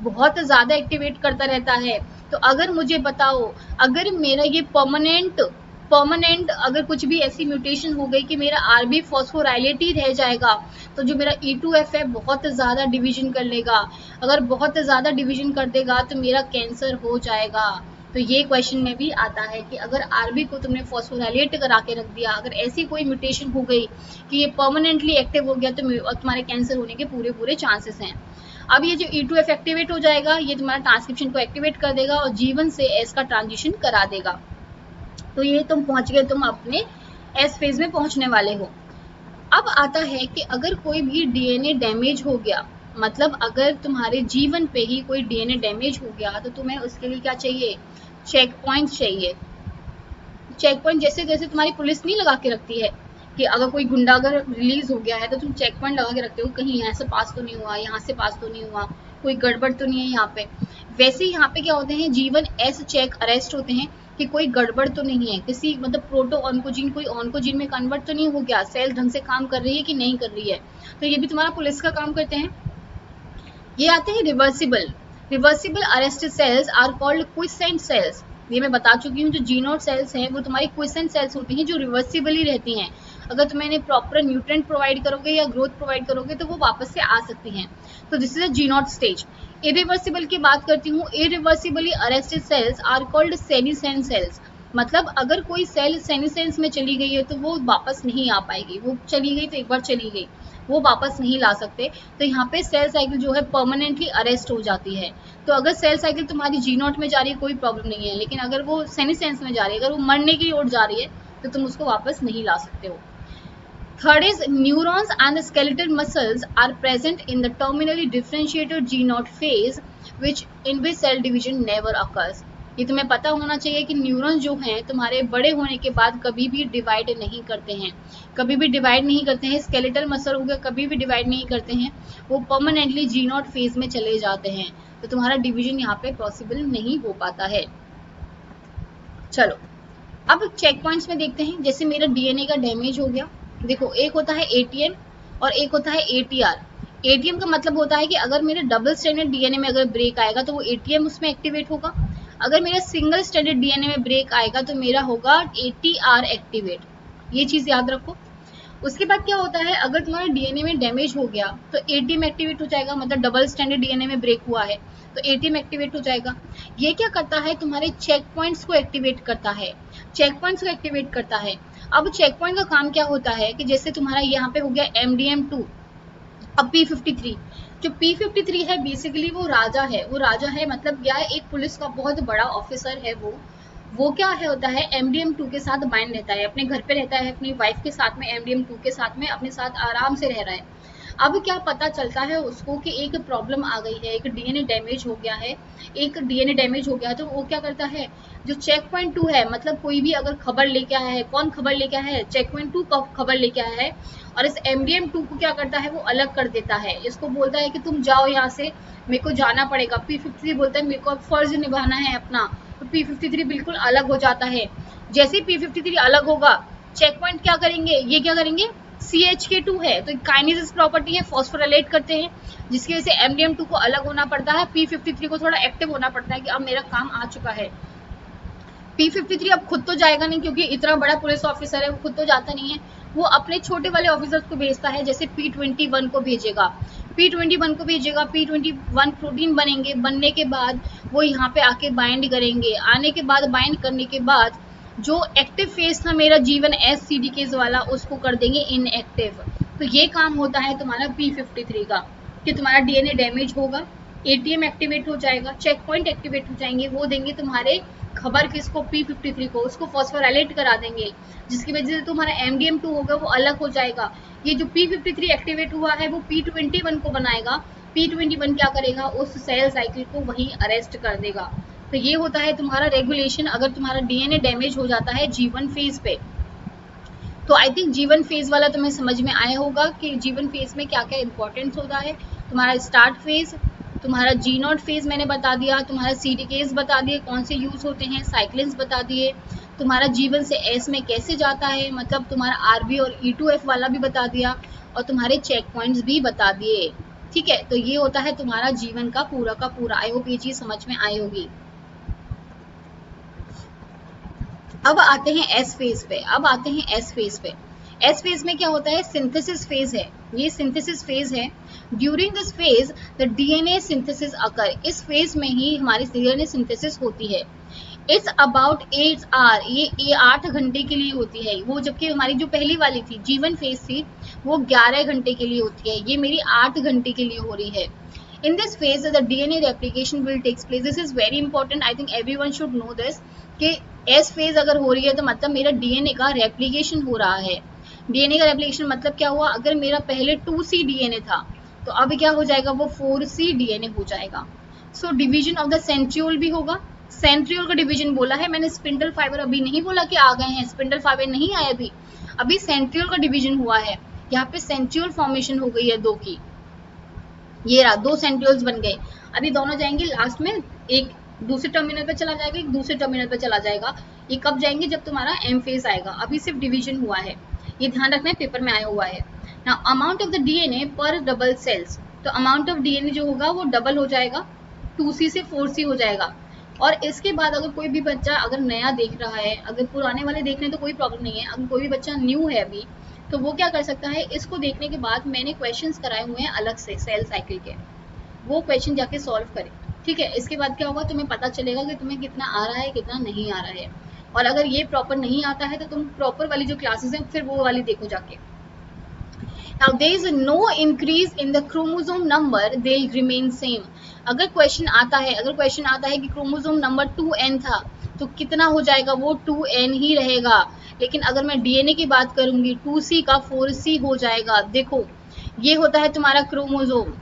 बहुत ज्यादा एक्टिवेट करता रहता है। तो अगर मुझे बताओ, अगर मेरा ये परमानेंट अगर कुछ भी ऐसी म्यूटेशन हो गई कि मेरा RB फॉस्फोराइलेट ही रह जाएगा, तो जो मेरा E2F है बहुत ज़्यादा डिवीजन कर लेगा। अगर बहुत ज़्यादा डिवीजन कर देगा तो मेरा कैंसर हो जाएगा। तो ये क्वेश्चन में भी आता है कि अगर RB को तुमने फॉस्फोराइलेट करा के रख दिया, अगर ऐसी कोई म्यूटेशन हो गई कि ये परमानेंटली एक्टिव हो गया, तो तुम्हारे कैंसर होने के पूरे चांसेस हैं। अब ये जो E2F एक्टिवेट हो जाएगा, ये तुम्हारा ट्रांसक्रिप्शन को एक्टिवेट कर देगा और G1 से S का ट्रांजिशन करा देगा। तो ये तुम पहुंच गए, तुम अपने S फेज में पहुंचने वाले हो। अब आता है कि अगर कोई भी DNA डैमेज हो गया, मतलब अगर तुम्हारे G1 पे ही कोई DNA डैमेज हो गया, तो तुम्हें उसके लिए क्या चाहिए, चेक पॉइंट चाहिए। चेक पॉइंट जैसे जैसे तुम्हारी पुलिस नहीं लगा के रखती है कि अगर कोई गुंडा अगर रिलीज हो गया है तो तुम चेक पॉइंट लगा के रखते हो, कहीं यहाँ से पास तो नहीं हुआ, यहाँ से पास तो नहीं हुआ, कोई गड़बड़ तो नहीं है यहाँ पे। वैसे ही यहाँ पे क्या होते हैं, G1 S चेक अरेस्ट होते हैं कि कोई गड़बड़ तो नहीं है, किसी मतलब प्रोटो ऑन्कोजीन कोई ऑन्कोजीन में कन्वर्ट तो नहीं हो गया, सेल ढंग से काम कर रही है कि नहीं कर रही है। तो ये भी तुम्हारा पुलिस का काम करते हैं। ये आते हैं reversible arrested cells are called quiescent cells. ये मैं बता चुकी हूँ, जो G0 सेल्स हैं वो तुम्हारी क्विसेंट सेल्स होती हैं, जो रिवर्सिबली रहती हैं। अगर तुम इन्हें प्रॉपर न्यूट्रिएंट प्रोवाइड करोगे या ग्रोथ प्रोवाइड करोगे तो वो वापस से आ सकती हैं। तो this is a G0 stage. Irreversible की बात करती हूँ, irreversibly arrested cells are called senescent cells. मतलब अगर कोई सेल सेनिसेंस में चली गई है तो वो वापस नहीं आ पाएगी, वो चली गई तो एक बार चली गई, वो वापस नहीं ला सकते। तो यहाँ पे सेल साइकिल जो है परमानेंटली अरेस्ट हो जाती है। तो अगर सेल साइकिल तुम्हारी G0 में जा रही है कोई प्रॉब्लम नहीं है, लेकिन अगर वो सेनिसेंस में जा रही है, अगर वो मरने की ओर जा रही है, तो तुम उसको वापस नहीं ला सकते हो। Third is neurons and the skeletal muscles are present in the terminally differentiated G0 phase, in which cell division never occurs. ये तुम्हें पता होना चाहिए कि न्यूरॉन जो हैं तुम्हारे बड़े होने के बाद कभी भी डिवाइड नहीं करते हैं, कभी भी डिवाइड नहीं करते हैं। स्केलेटल मसल हो गया, कभी भी डिवाइड नहीं करते हैं, वो परमानेंटली G0 फेज में चले जाते हैं। तो तुम्हारा डिवीजन यहाँ पे पॉसिबल नहीं हो पाता है। चलो अब चेक पॉइंट्स में देखते हैं। जैसे मेरा DNA का डैमेज हो गया, देखो एक होता है ATM और एक होता है ATR। ATM का मतलब होता है कि अगर मेरे डबल स्टैंडर्ड DNA में अगर ब्रेक आएगा तो वो ATM उसमें एक्टिवेट होगा। अगर मेरा सिंगल स्टैंडर्ड DNA में ब्रेक आएगा तो मेरा होगा ATR एक्टिवेट। ये चीज याद रखो। उसके बाद क्या होता है, अगर तुम्हारा DNA में डैमेज हो गया तो ATM एक्टिवेट हो जाएगा, मतलब डबल स्टैंडर्ड DNA में ब्रेक हुआ है तो ATM एक्टिवेट हो जाएगा। ये क्या करता है, तुम्हारे चेक पॉइंट्स को एक्टिवेट करता है, चेक पॉइंट्स को एक्टिवेट करता है। अब चेक पॉइंट का काम क्या होता है कि जैसे तुम्हारा यहाँ पे हो गया MDM2, अब P53। जो P53 है बेसिकली वो राजा है, वो राजा है मतलब क्या है, एक पुलिस का बहुत बड़ा ऑफिसर है वो क्या है होता है MDM2 के साथ बाइंड रहता है, अपने घर पे रहता है, अपनी वाइफ के साथ में MDM2 के साथ में अपने साथ आराम से रह रहा है। अब क्या पता चलता है उसको कि एक प्रॉब्लम आ गई है, एक DNA डैमेज हो गया है, एक DNA डैमेज हो गया, तो वो क्या करता है, जो चेक पॉइंट 2 है, मतलब कोई भी अगर खबर लेके आया है, कौन खबर लेके आया है, चेक पॉइंट 2 खबर लेके आया है, और इस MDM2 को क्या करता है, वो अलग कर देता है। इसको बोलता है कि तुम जाओ यहाँ से, मेरे को जाना पड़ेगा। P53 बोलता है मेरे को अब फर्ज निभाना है अपना, तो P53 बिल्कुल अलग हो जाता है। जैसे P53 अलग होगा, चेक पॉइंट क्या करेंगे, ये क्या करेंगे, CHK2 है तो काइनेसिस प्रॉपर्टी है, फॉस्फोराइलेट करते हैं, जिसकी वजह से MDM2 को अलग होना पड़ता है, P53 को थोड़ा एक्टिव होना पड़ता है कि अब मेरा काम आ चुका है। P53 अब खुद तो जाएगा नहीं, क्योंकि इतना बड़ा पुलिस ऑफिसर है, वो खुद तो जाता नहीं है, वो अपने छोटे वाले ऑफिसर्स को भेजता है, जैसे P21 को भेजेगा, P21 को भेजेगा, P21 प्रोटीन बनेंगे, बनने के बाद वो यहाँ पे आके बाइंड करेंगे, आने के बाद बाइंड करने के बाद जो एक्टिव फेज था मेरा G1 S CDKs वाला, उसको कर देंगे इनएक्टिव। तो ये काम होता है तुम्हारा P53 का, कि तुम्हारा DNA डैमेज होगा, ATM एक्टिवेट हो जाएगा, चेक पॉइंट एक्टिवेट हो जाएंगे, वो देंगे तुम्हारे खबर किसको, P53 को, उसको फॉस्फोराइलेट करा देंगे, जिसकी वजह से तुम्हारा MDM2 होगा वो अलग हो जाएगा। ये जो P53 एक्टिवेट हुआ है वो P21 को बनाएगा, P21 क्या करेगा, उस सेल साइकिल को वहीं अरेस्ट कर देगा। तो ये होता है तुम्हारा रेगुलेशन अगर तुम्हारा DNA डैमेज हो जाता है G1 फेज पे। तो आई थिंक G1 फेज वाला तुम्हें समझ में आया होगा कि G1 फेज में क्या क्या इंपॉर्टेंस होता है। तुम्हारा स्टार्ट फेज, तुम्हारा G0 फेज मैंने बता दिया, तुम्हारा CDKs बता दिए कौन से यूज होते हैं, साइक्लिन्स बता दिए, तुम्हारा G1 से S में कैसे जाता है, मतलब तुम्हारा RB और E2F वाला भी बता दिया, और तुम्हारे चेक पॉइंट्स भी बता दिए। ठीक है, तो ये होता है तुम्हारा G1 का पूरा। आई होप ये चीज समझ में आई होगी। अब आते हैं S फेज पे। S फेज में क्या होता है, सिंथेसिस फेज है, ये सिंथेसिस फेज है। During this phase the DNA synthesis occur, इस फेज में ही हमारी DNA सिंथेसिस होती है। इट्स अबाउट 8 आवर, ये 8 घंटे के लिए होती है वो, जबकि हमारी जो पहली वाली थी G1 फेज थी वो 11 घंटे के लिए होती है, ये मेरी 8 घंटे के लिए हो रही है। In this phase the DNA replication will takes place. This is very important, I think everyone should know this कि एस फेज अगर हो रही है तो मतलब मेरा डीएनए का रेप्लिकेशन हो रहा है। डीएनए का रेप्लिकेशन मतलब क्या हुआ, अगर मेरा पहले 2C डीएनए था तो अब क्या हो जाएगा, वो 4C डीएनए हो जाएगा। So division of the centriole भी होगा। सेंट्रियोल का डिवीजन बोला है मैंने, स्पिंडल फाइबर अभी नहीं बोला कि आ गए हैं, स्पिंडल फाइबर नहीं आए अभी सेंट्रियोल का डिवीजन हुआ है। यहाँ पे सेंट्रियोल फॉर्मेशन हो गई है 2 की, ये रहा 2 सेंट्रियोल्स बन गए। अभी दोनों जाएंगे लास्ट में, एक दूसरे टर्मिनल पे चला जाएगा, एक दूसरे टर्मिनल पे चला जाएगा। ये कब जाएंगे, जब तुम्हारा एम फेज आएगा। अभी सिर्फ डिवीजन हुआ है, ये ध्यान रखना है, पेपर में आया हुआ है। Now amount of the DNA पर डबल सेल्स, तो अमाउंट ऑफ डीएनए जो होगा वो डबल हो जाएगा, 2C से 4C हो जाएगा। और इसके बाद अगर कोई भी बच्चा अगर नया देख रहा है, अगर पुराने वाले देख रहे हैं तो कोई प्रॉब्लम नहीं है, अगर कोई भी बच्चा न्यू है अभी तो वो क्या कर सकता है, इसको देखने के बाद मैंने क्वेश्चंस कराए हुए हैं अलग से सेल साइकिल के, वो क्वेश्चन जाके सॉल्व करें, ठीक है। इसके बाद क्या होगा, तुम्हें पता चलेगा कि तुम्हें कितना आ रहा है कितना नहीं आ रहा है। और अगर ये प्रॉपर नहीं आता है तो तुम प्रॉपर वाली जो क्लासेस हैं फिर वो वाली देखो जाके। Now there is no increase in the chromosome number, they'll remain same. अगर क्वेश्चन आता है कि क्रोमोसोम नंबर 2n था तो कितना हो जाएगा, वो 2n ही रहेगा। लेकिन अगर मैं डीएनए की बात करूंगी 2C का 4C हो जाएगा। देखो ये होता है तुम्हारा क्रोमोसोम,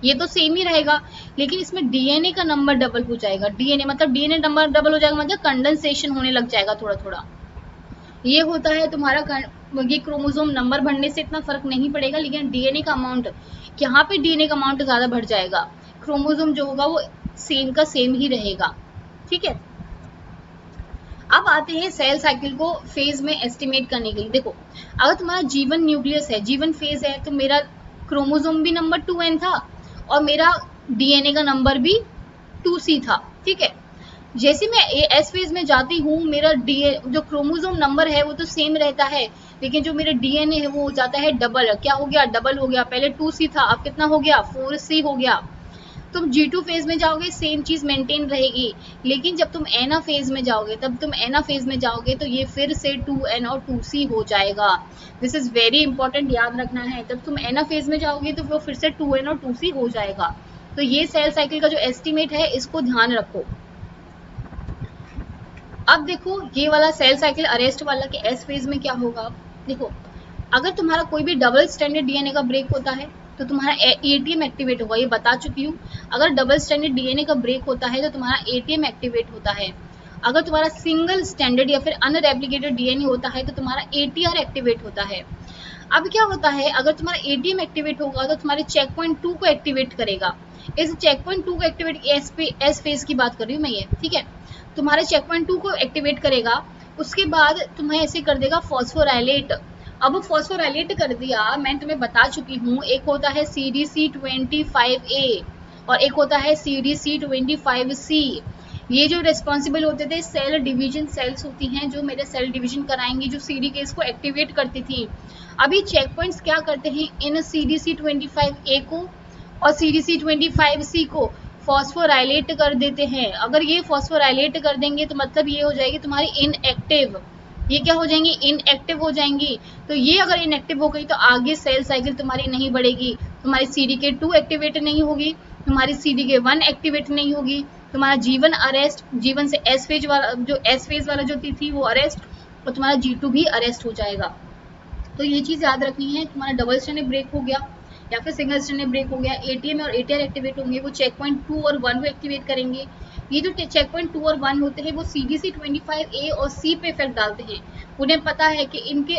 ये तो सेम ही रहेगा, लेकिन इसमें डीएनए का नंबर डबल हो जाएगा। डीएनए मतलब डीएनए नंबर डबल हो जाएगा मतलब कंडेंसेशन होने लग जाएगा थोड़ा थोड़ा। ये होता है तुम्हारा, ये क्रोमोसोम नंबर बढ़ने से इतना फर्क नहीं पड़ेगा, लेकिन डीएनए का अमाउंट, यहाँ पे डीएनए का अमाउंट ज्यादा बढ़ जाएगा, क्रोमोसोम जो होगा वो सेम का सेम ही रहेगा, ठीक है। अब आते हैं सेल साइकिल को फेज में एस्टिमेट करने के लिए। देखो अगर तुम्हारा जीवन न्यूक्लियस है, जीवन फेज है, तो मेरा क्रोमोसोम भी नंबर 2n था और मेरा डीएनए का नंबर भी 2C था, ठीक है। जैसे मैं एस फेज में जाती हूँ, मेरा जो क्रोमोसोम नंबर है वो तो सेम रहता है, लेकिन जो मेरा डीएनए है वो हो जाता है डबल। क्या हो गया, डबल हो गया। पहले 2C था, अब कितना हो गया, 4C हो गया। तुम G2 फेज में जाओगे सेम चीज मेंटेन रहेगी, लेकिन जब तुम एना फेज में जाओगे तो ये फिर से 2n और 2C हो जाएगा। दिस इज वेरी इंपॉर्टेंट, याद रखना है। जब तुम एना फेज में जाओगे तो वो फिर से 2n और 2C हो जाएगा। तो ये सेल साइकिल का जो एस्टिमेट है इसको ध्यान रखो। अब देखो ये वाला सेल साइकिल अरेस्ट वाला के एस फेज में क्या होगा। देखो अगर तुम्हारा कोई भी डबल स्टैंडर्ड डीएनए का ब्रेक होता है तो तुम्हारा एटीएम एक्टिवेट होगा, ये बता चुकी हूँ। अगर डबल स्टैंडर्ड डीएनए का ब्रेक होता है तो तुम्हारा एटीएम एक्टिवेट होता है। अगर तुम्हारा सिंगल स्टैंडर्ड या फिर अनरेप्लिकेटेड डीएनए होता है तो तुम्हारा एटीआर एक्टिवेट होता है। अब क्या होता है, अगर तुम्हारा एटीएम एक्टिवेट होगा तो तुम्हारे चेक पॉइंट 2 को एक्टिवेट करेगा। इस चेक पॉइंट 2 को एक्टिवेट, एस फेज की बात कर रही हूँ मैं ये, ठीक है। तुम्हारे चेक पॉइंट 2 को एक्टिवेट करेगा, उसके बाद तुम्हें ऐसे कर देगा फॉस्फोराइलेट। अब फॉस्फोराइलेट कर दिया, मैं तुम्हें बता चुकी हूँ, एक होता है CDC25A और एक होता है CDC25C। ये जो रिस्पॉन्सिबल होते थे सेल डिवीजन सेल्स होती हैं जो मेरे सेल डिवीजन कराएंगी, जो CD केस को एक्टिवेट करती थी। अभी चेक पॉइंट्स क्या करते हैं, इन CDC25A को और CDC25C को फॉस्फोराइलेट कर देते हैं। अगर ये फॉस्फोराइलेट कर देंगे तो मतलब ये हो जाएगी तुम्हारी इनएक्टिव, ये क्या हो जाएंगी, इनएक्टिव हो जाएंगी। तो ये अगर इनएक्टिव हो गई तो आगे सेल साइकिल तुम्हारी नहीं बढ़ेगी, तुम्हारी CDK2 एक्टिवेट नहीं होगी, तुम्हारी CDK1 एक्टिवेट नहीं होगी, तुम्हारा जीवन अरेस्ट, जीवन से एस फेज वाला, जो एस फेज वाला जो थी वो अरेस्ट, और तुम्हारा G2 भी अरेस्ट हो जाएगा। तो ये चीज याद रखनी है, तुम्हारा डबल स्टैंडर्ड ब्रेक हो गया या फिर सिंगल स्टैंडर्ड ब्रेक हो गया, एटीएम और एटीआर एक्टिवेट होंगे, वो चेक पॉइंट 2 और 1 को एक्टिवेट करेंगे। ये जो चेक पॉइंट 2 और 1 होते हैं वो CDC25A और C पे इफेक्ट डालते हैं। उन्हें पता है कि इनके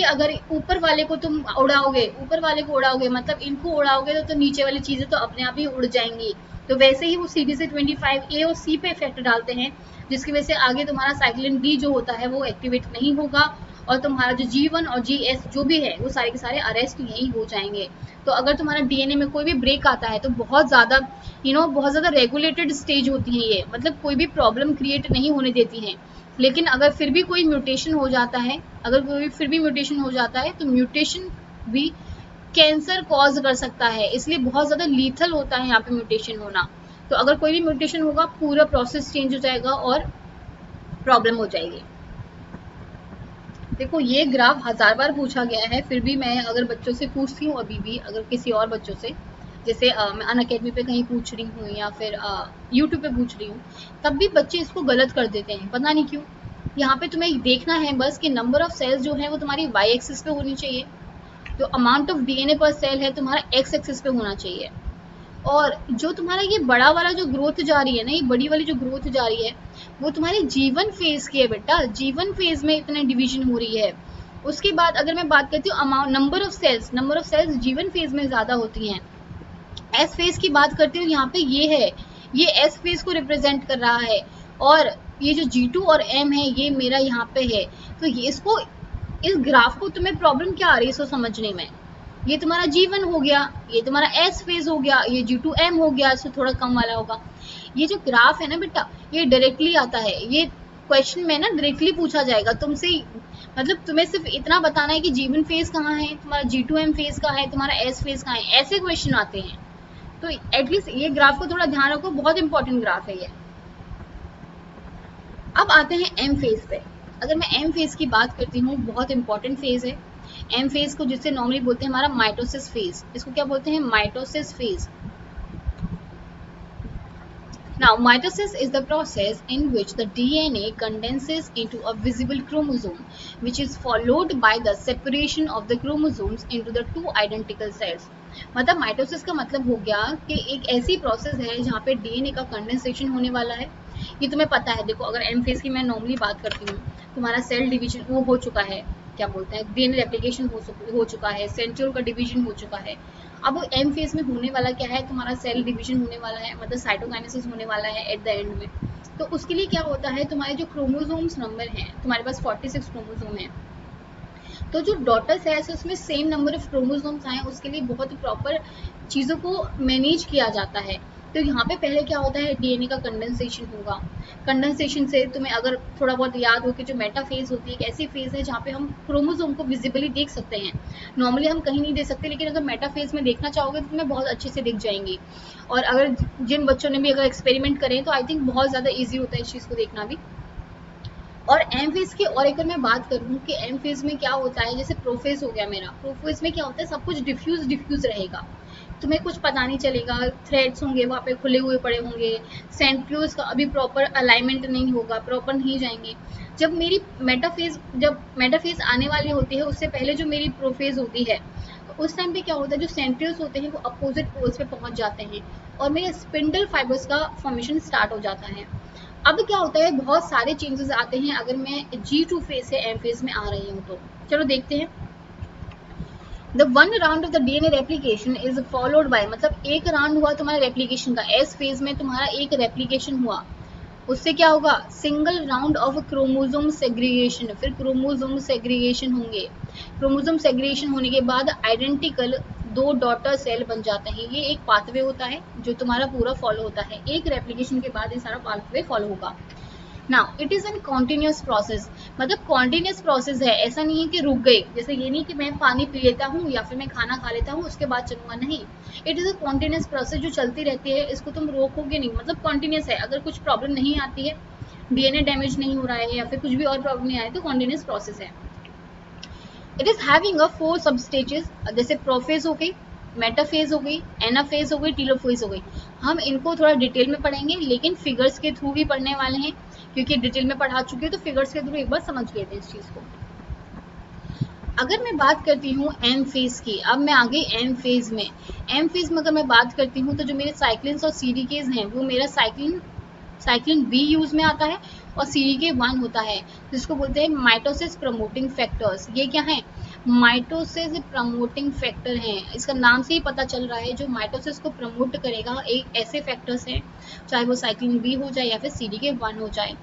अगर ऊपर वाले को तुम उड़ाओगे मतलब इनको उड़ाओगे तो नीचे वाली चीजें तो अपने आप ही उड़ जाएंगी। तो वैसे ही वो CDC25A और C पे इफेक्ट डालते हैं, जिसकी वजह से आगे तुम्हारा साइक्लिन D जो होता है वो एक्टिवेट नहीं होगा और तुम्हारा जो G1 और GS जो भी है वो सारे के सारे अरेस्ट यही हो जाएंगे। तो अगर तुम्हारा डीएनए में कोई भी ब्रेक आता है तो बहुत ज़्यादा बहुत ज़्यादा रेगुलेटेड स्टेज होती है ये, मतलब कोई भी प्रॉब्लम क्रिएट नहीं होने देती हैं। लेकिन अगर फिर भी कोई म्यूटेशन हो जाता है, तो म्यूटेशन भी कैंसर कॉज कर सकता है, इसलिए बहुत ज़्यादा लीथल होता है यहाँ पे म्यूटेशन होना। तो अगर कोई भी म्यूटेशन होगा पूरा प्रोसेस चेंज हो जाएगा और प्रॉब्लम हो जाएगी। देखो ये ग्राफ 1000 बार पूछा गया है, फिर भी मैं अगर बच्चों से पूछती हूँ अभी भी, अगर किसी और बच्चों से जैसे मैं अनअकैडमी पे कहीं पूछ रही हूँ या फिर यूट्यूब पे पूछ रही हूँ, तब भी बच्चे इसको गलत कर देते हैं, पता नहीं क्यों। यहाँ पे तुम्हें देखना है बस कि नंबर ऑफ सेल्स जो है वो तुम्हारी वाई एक्सिस पे होनी चाहिए, जो अमाउंट ऑफ डीएनए पर सेल है तुम्हारा एक्स एक्सिस पे होना चाहिए। और जो तुम्हारा ये बड़ा वाला जो ग्रोथ जा रही है ना, ये बड़ी वाली जो ग्रोथ जा रही है, वो तुम्हारे जीवन फेज की है बेटा। जीवन फेज में इतने डिवीजन हो रही है। उसके बाद अगर मैं बात करती हूँ amount number of cells G one phase में ज्यादा होती हैं। एस फेज की बात करती हूँ, यहाँ पे ये है, ये एस फेज को रिप्रेजेंट कर रहा है, और ये जो G2 और M है ये मेरा यहाँ पे है। तो ये इसको, इस ग्राफ को तुम्हें प्रॉब्लम क्या आ रही है इसको समझने में? ये तुम्हारा G1 हो गया, ये तुम्हारा S फेज हो गया, ये G2M हो गया, इससे थोड़ा कम वाला होगा। ये जो ग्राफ है ना बेटा, ये डायरेक्टली आता है, ये क्वेश्चन में ना डायरेक्टली पूछा जाएगा तुमसे। मतलब तुम्हें सिर्फ इतना बताना है कि G1 फेज कहाँ है, तुम्हारा G2M फेज कहाँ है, तुम्हारा S फेज कहाँ है, ऐसे क्वेश्चन आते हैं। तो एटलीस्ट ये ग्राफ को थोड़ा ध्यान रखो, बहुत इंपॉर्टेंट ग्राफ है ये। अब आते हैं एम फेज पे। अगर मैं एम फेज की बात करती हूँ, बहुत इंपॉर्टेंट फेज है एम फेज को, जिससे नॉर्मली बोलते हैं हमारा माइटोसिस फेज। इसको क्या बोलते हैं? Mitosis phase. Now, mitosis is the process in which the DNA condenses into a visible chromosome, which is followed by the separation of the chromosomes into the two identical cells. मतलब माइटोसिस का मतलब हो गया कि एक ऐसी प्रोसेस है जहाँ पे डीएनए का कंडेंसेशन होने वाला है। ये तुम्हें पता है, देखो अगर एम फेज की मैं नॉर्मली बात करती हूँ, तुम्हारा सेल डिवीजन वो हो चुका है, क्या बोलते हैं, डीएनए रेप्लिकेशन हो चुका है, सेंट्रियोल का डिवीजन हो चुका है। अब एम फेज में होने वाला क्या है, तुम्हारा सेल डिवीजन होने वाला है, मतलब साइटोकाइनेसिस होने वाला है एट द एंड में। तो उसके लिए क्या होता है, तुम्हारे जो क्रोमोसोम्स नंबर हैं, तुम्हारे पास 46 क्रोमोसोम है, तो जो डॉटर सेल्स है उसमें सेम नंबर ऑफ क्रोमोसोम्स आए, उसके लिए बहुत प्रॉपर चीज़ों को मैनेज किया जाता है। तो यहाँ पे पहले क्या होता है, डीएनए का कंडेंसेशन होगा। कंडेंसेशन से तुम्हें अगर थोड़ा बहुत याद हो कि जो मेटाफेज होती है एक ऐसी फेज है जहाँ पे हम क्रोमोसोम को विजिबली देख सकते हैं। नॉर्मली हम कहीं नहीं देख सकते, लेकिन अगर मेटाफेज में देखना चाहोगे तो तुम्हें बहुत अच्छे से दिख जाएंगी। और अगर जिन बच्चों ने भी अगर एक्सपेरिमेंट करें तो आई थिंक बहुत ज़्यादा ईजी होता है इस चीज़ को देखना भी। और एम फेज की और एक मैं बात करूँ कि एम फेज में क्या होता है, जैसे प्रोफेज हो गया मेरा, प्रोफेज में क्या होता है, सब कुछ डिफ्यूज रहेगा, तुम्हें कुछ पता नहीं चलेगा, थ्रेड्स होंगे वहाँ पे खुले हुए पड़े होंगे, सेंट्रियोल्स का अभी प्रॉपर अलाइनमेंट नहीं होगा, प्रॉपर नहीं जाएंगे। जब मेटाफेज आने वाली होती है, उससे पहले जो मेरी प्रोफेज होती है, उस टाइम पे क्या होता है, जो सेंट्रियोल्स होते हैं वो अपोजिट पोल्स पे पहुंच जाते हैं और मेरे स्पिंडल फाइबर्स का फॉर्मेशन स्टार्ट हो जाता है। अब क्या होता है, बहुत सारे चेंजेस आते हैं अगर मैं G2 फेज से एम फेज में आ रही हूँ तो। चलो देखते हैं। The one round of the DNA replication is followed by, मतलब एक राउंड हुआ तुम्हारा रेप्लिकेशन का, एस फेज में तुम्हारा एक रेप्लिकेशन हुआ, उससे क्या होगा, single round of chromosome segregation, फिर क्रोमोसोम सेग्रीगेशन होंगे। क्रोमोसोम सेग्रीगेशन होने के बाद आइडेंटिकल दो डॉटर सेल बन जाते हैं। ये एक पाथवे होता है जो तुम्हारा पूरा फॉलो होता है, एक रेप्लिकेशन के बाद ये सारा पाथवे फॉलो होगा। Now it is an continuous process, मतलब कॉन्टिन्यूस प्रोसेस है, ऐसा नहीं है कि रुक गई, जैसे ये नहीं कि मैं पानी पी लेता हूँ या फिर मैं खाना खा लेता हूँ उसके बाद चलूंगा, नहीं। It is a continuous process जो चलती रहती है, इसको तुम रोकोगे नहीं, मतलब कॉन्टिन्यूस है। अगर कुछ प्रॉब्लम नहीं आती है, डीएनए डैमेज नहीं हो रहा है या फिर कुछ भी और प्रॉब्लम नहीं आए, तो कॉन्टिन्यूस प्रोसेस है। इट इज हैविंग अ 4 सब स्टेजेस, जैसे प्रोफेज हो गई, मेटाफेज हो गई, एनाफेज हो गई, टीलोफेज हो गई। हम इनको थोड़ा डिटेल में पढ़ेंगे, लेकिन फिगर्स के थ्रू ही पढ़ने वाले हैं, क्योंकि डिटेल में पढ़ा चुके हैं, तो फिगर्स के थ्रू एक बार समझ लेते हैं इस चीज को। अगर मैं बात करती हूँ एम फेज की, अब मैं आ गई एम फेज में। एम फेज में अगर मैं बात करती हूँ तो जो मेरे साइक्लिन्स और सीडीकेज हैं, वो मेरा साइक्लिन बी यूज में आता है और सीडीके 1 होता है, जिसको बोलते हैं माइटोसिस प्रमोटिंग फैक्टर्स। ये क्या है, माइटोसिस प्रमोटिंग फैक्टर हैं, इसका नाम से ही पता चल रहा है, जो माइटोसिस को प्रमोट करेगा एक ऐसे फैक्टर्स हैं, चाहे वो साइक्लिन बी हो जाए या फिर सीडीके 1 हो जाए।